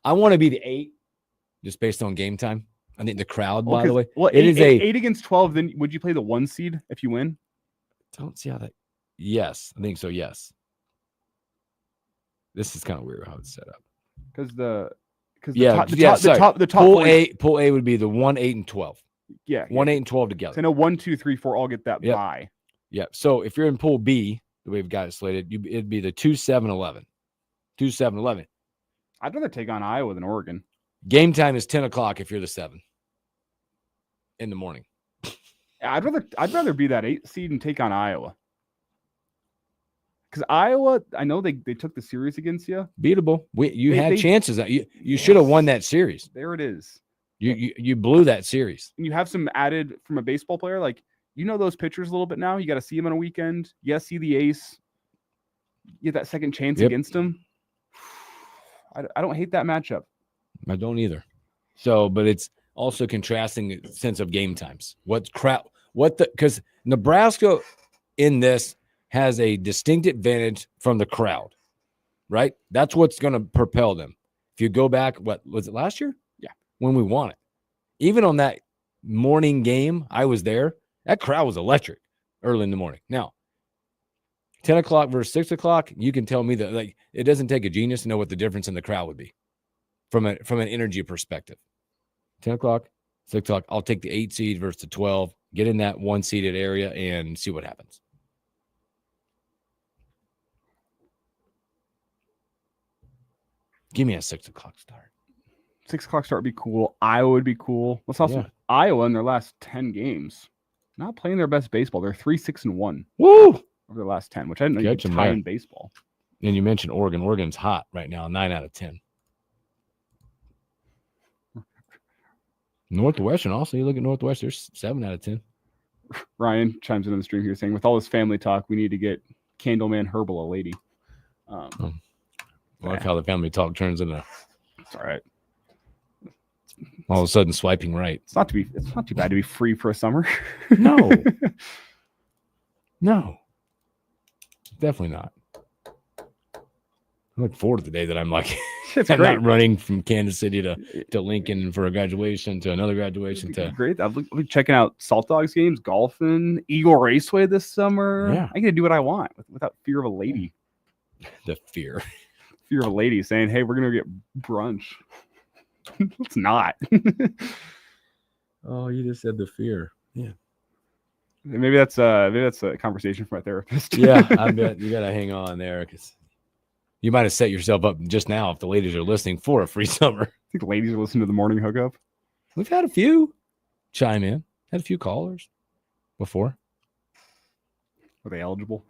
I want to be the 8, just based on game time. I think the crowd, by the way, it is 8 against 12. Then would you play the 1 seed if you win? Don't see how that. Yes, I think so. Yes. This is kind of weird how it's set up. Because the top pool 40, Pool A would be the 1, 8, and 12. Yeah, 1, 8, and 12 together. So I know 1, 2, 3, 4 all get that bye. Yeah. So if you're in Pool B, the way we've got it slated, it'd be the 2, 7, 11. 2, 7, 11. I'd rather take on Iowa than Oregon. Game time is 10 o'clock if you're the 7 in the morning. I'd rather be that 8 seed and take on Iowa. Because Iowa, I know they took the series against you. Beatable. You had chances. You should have won that series. There it is. You blew that series. And you have some added from a baseball player. Like, you know those pitchers a little bit now. You got to see them on a weekend. You got to see the ace. You get that second chance against them. I don't hate that matchup. I don't either. So, but it's also contrasting the sense of game times. Because Nebraska in this has a distinct advantage from the crowd, right? That's what's going to propel them. If you go back, what was it last year? Yeah. When we won it. Even on that morning game, I was there. That crowd was electric early in the morning. Now, 10 o'clock versus 6 o'clock, you can tell me that it doesn't take a genius to know what the difference in the crowd would be from an energy perspective. 10 o'clock, 6 o'clock, I'll take the 8 seed versus the 12, get in that 1 seeded area and see what happens. Give me a 6 o'clock start. 6 o'clock start would be cool. Iowa would be cool. Let's also Iowa in their last 10 games, not playing their best baseball. They're 3-6-1. Woo! Over the last 10, which I didn't know you could tie in baseball. And you mentioned Oregon. Oregon's hot right now, 9 out of 10. Northwestern also. You look at Northwestern, there's 7 out of 10. Ryan chimes in on the stream here saying, with all this family talk, we need to get Candleman Herbal a lady. I like how the family talk turns into. It's all right. All of a sudden, swiping right. It's not too bad to be free for a summer. No. No. Definitely not. I look forward to the day that I'm like, I'm not running from Kansas City to Lincoln for a graduation to another graduation to great. I'll be checking out Salt Dogs games, golfing, Eagle Raceway this summer. Yeah. I get to do what I want without fear of a lady. The fear of a lady saying, "Hey, we're gonna get brunch." It's not. Oh, you just said the fear. Yeah. Maybe that's a conversation for my therapist. Yeah, I bet you gotta hang on there because you might have set yourself up just now if the ladies are listening for a free summer. I think ladies are listening to the morning hookup. We've had a few chime in, had a few callers before. Are they eligible?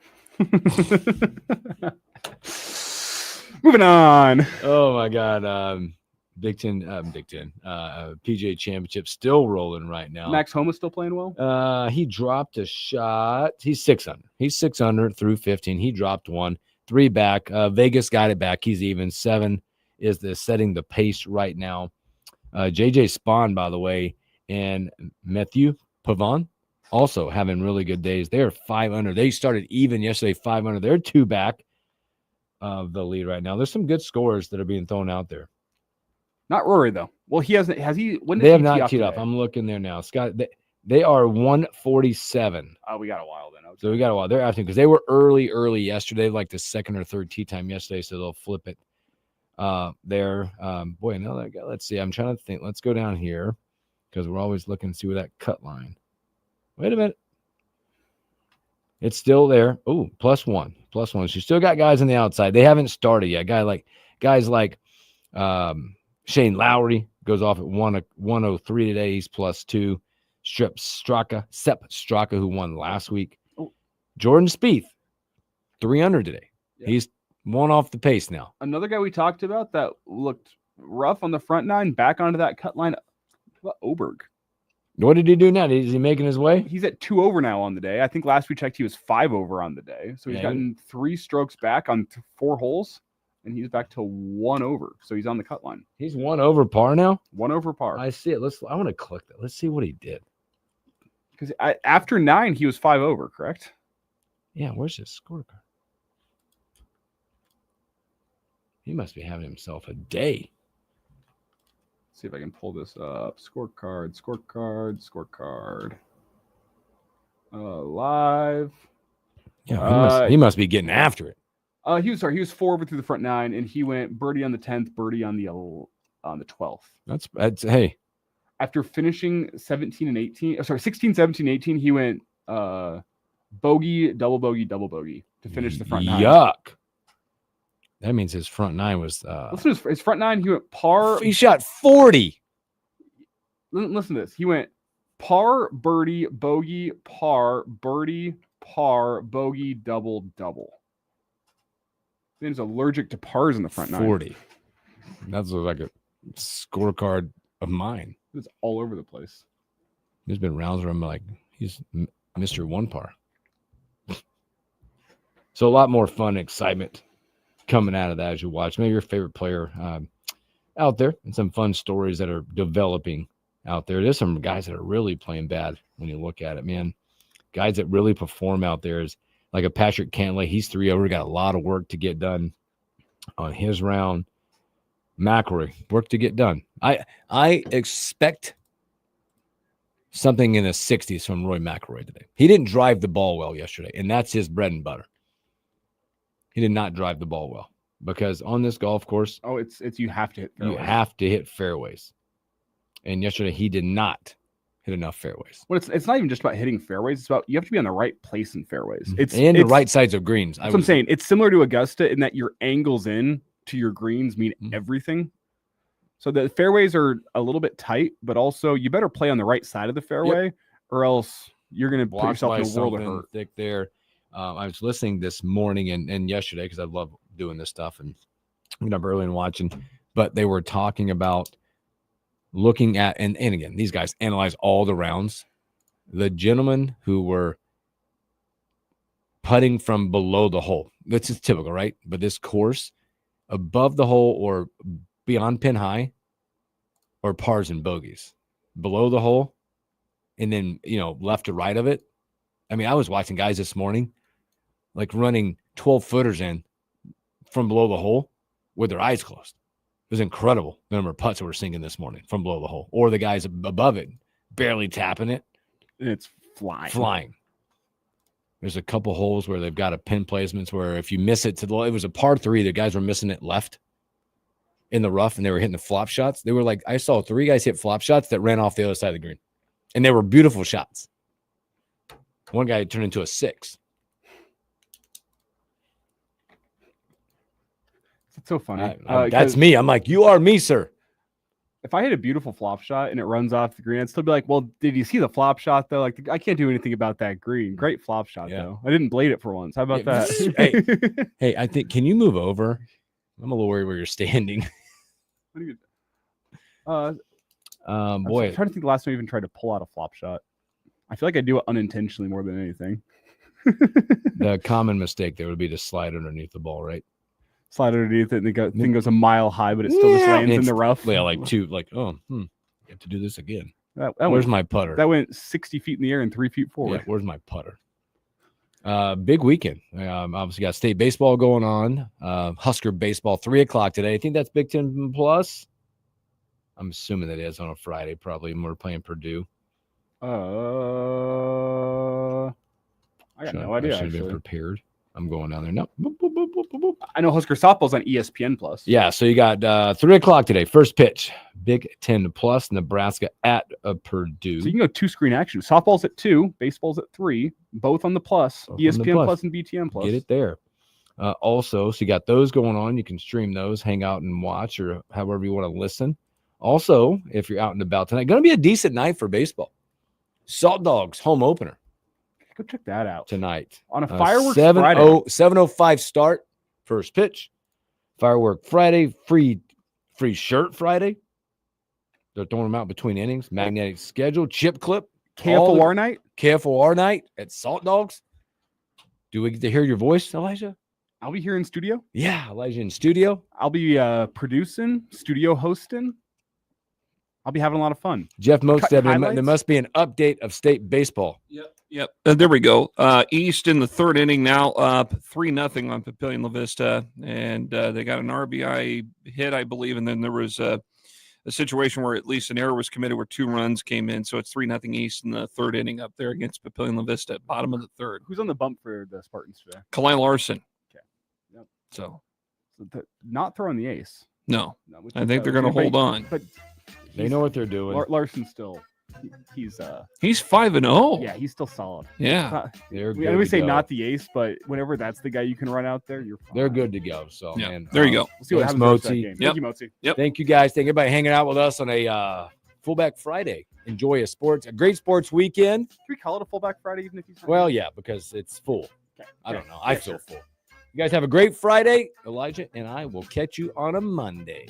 Moving on. Oh my God. Big Ten, PGA Championship still rolling right now. Max Homa still playing well? He dropped a shot. He's 6 under. He's 6 under through 15. He dropped 1, 3 back. Vegas got it back. He's even. 7 is setting the pace right now. JJ Spawn, by the way, and Matthew Pavon also having really good days. They're 5 under. They started even yesterday, 5 under. They're 2 back of the lead right now. There's some good scores that are being thrown out there. Not Rory though. Well, he hasn't. Has he? When did they have he not teed off? I'm looking there now. Scott, they are 147. Oh, we got a while then. Okay. So we got a while. They're after because they were early yesterday, like the second or third tee time yesterday. So they'll flip it there. Boy, another guy. Let's see. I'm trying to think. Let's go down here because we're always looking to see where that cut line. Wait a minute. It's still there. Oh, +1. She still got guys on the outside. They haven't started yet. Guys like Shane Lowry goes off at 103 today. He's +2. Sepp Straka, who won last week. Oh. Jordan Spieth, 3 under today. Yeah. He's 1 off the pace now. Another guy we talked about that looked rough on the front 9, back onto that cut line. What about Oberg? What did he do now? Is he making his way? He's at 2 over now on the day. I think last we checked he was 5 over on the day. So he's gotten 3 strokes back on 4 holes. And he's back to 1 over. So he's on the cut line. He's 1 over par now? 1 over par. I see it. I want to click that. Let's see what he did. Because after 9, he was 5 over, correct? Yeah, where's his scorecard? He must be having himself a day. Let's see if I can pull this up. Scorecard. Live. Yeah, he must be getting after it. He was 4 over through the front 9, and he went birdie on the 10th, birdie on the 12th. That's hey. After finishing 16, 17, 18, he went bogey, double bogey to finish the front 9. Yuck. That means his front 9 was. Listen to his front 9. He went par. He shot 40. Listen to this. He went par, birdie, bogey, par, birdie, par, bogey, double. He's allergic to pars in the front 9. 40. That's like a scorecard of mine. It's all over the place. There's been rounds where I'm like, he's Mr. One Par. So a lot more fun and excitement coming out of that as you watch. Maybe your favorite player out there, and some fun stories that are developing out there. There's some guys that are really playing bad when you look at it, man. Guys that really perform out there is like a Patrick Cantlay. He's 3 over, got a lot of work to get done on his round. McIlroy, work to get done. I expect something in the 60s from Roy McIlroy today. He didn't drive the ball well yesterday, and that's his bread and butter. He did not drive the ball well because on this golf course, it's you have to hit fairways. You have to hit fairways. And yesterday he did not hit enough fairways. Well, it's not even just about hitting fairways. It's about you have to be on the right place in fairways. It's the right sides of greens. That's what I'm saying. It's similar to Augusta in that your angles in to your greens mean everything. So the fairways are a little bit tight, but also you better play on the right side of the fairway, or else you're going to put yourself in a world of hurt. Thick there. I was listening this morning and yesterday because I love doing this stuff and getting up early and watching. But they were talking about looking at and again, these guys analyze all the rounds. The gentlemen who were putting from below the hole. That's just typical, right? But this course, above the hole or beyond pin high, or pars and bogeys. Below the hole, and then, left to right of it. I mean, I was watching guys this morning, like running 12-footers in from below the hole with their eyes closed. It was incredible the number of putts that were sinking this morning from below the hole, or the guys above it barely tapping it. And it's flying. There's a couple holes where they've got a pin placements where if you miss it it was a par 3, the guys were missing it left in the rough and they were hitting the flop shots. They were like, I saw 3 guys hit flop shots that ran off the other side of the green, and they were beautiful shots. One guy turned into a 6. It's so funny. That's me. I'm like, you are me, sir. If I hit a beautiful flop shot and it runs off the green, I'd still be like, well, did you see the flop shot, though? Like, I can't do anything about that green. Great flop shot, though. I didn't blade it for once. How about that? Hey, I think, can you move over? I'm a little worried where you're standing. Boy. I'm trying to think the last time I even tried to pull out a flop shot. I feel like I do it unintentionally more than anything. The common mistake there would be to slide underneath the ball, right? Slide underneath it, and the thing goes a mile high, but it still just lands in the rough. Yeah, you have to do this again. Where's Where's my putter? That went 60 feet in the air and 3 feet forward. Yeah, where's my putter? Big weekend. Obviously got state baseball going on. Husker baseball, 3:00 today. I think that's Big Ten plus. I'm assuming that is on a Friday, probably. And we're playing Purdue. I got no idea. I should have been prepared. I'm going down there. No. I know Husker softball's on ESPN plus. Yeah, so you got 3:00 today. First pitch, Big Ten plus, Nebraska at Purdue. So you can go 2-screen action. Softball's at 2, baseball's at 3, both on the plus. Both ESPN plus and BTN plus. Get it there. Also, so you got those going on. You can stream those, hang out and watch, or however you want to listen. Also, if you're out and about tonight, going to be a decent night for baseball. Salt Dogs home opener. Go check that out tonight on a fireworks 7:05 start. First pitch, firework Friday, free shirt Friday. They're throwing them out between innings. Magnetic schedule, chip clip, KFOR night at Salt Dogs. Do we get to hear your voice, Elijah? I'll be here in studio. Yeah, Elijah in studio. I'll be producing, studio hosting. I'll be having a lot of fun. Jeff Moat said there must be an update of state baseball. Yep. There we go. East in the 3rd inning now, up 3-0 on Papillion La Vista, and they got an RBI hit, I believe, and then there was a situation where at least an error was committed where 2 runs came in, so it's 3-0 East in the 3rd inning up there against Papillion La Vista, bottom of the 3rd. Who's on the bump for the Spartans today? Kalai Larson. Okay. Yep. So not throwing the ace. no, which I is, think they're going to hold on. But They know what they're doing. Larson still, he's 5-0. Yeah, he's still solid. Yeah. They're I good always to say go. not the ace, but whenever that's the guy you can run out there, you're fine. They're good to go. So, Yeah, man, there you go. We'll see what thanks, happens the rest of that Motzi. game. Yep. Thank you, Motzi. Yep. Thank you guys. Thank everybody hanging out with us on a Fullback Friday. Enjoy a great sports weekend. Should we call it a fullback Friday, even if he's not Well, here? yeah, because it's full. Okay. I don't Okay. know. I Yeah, feel sure. full. You guys have a great Friday. Elijah and I will catch you on a Monday.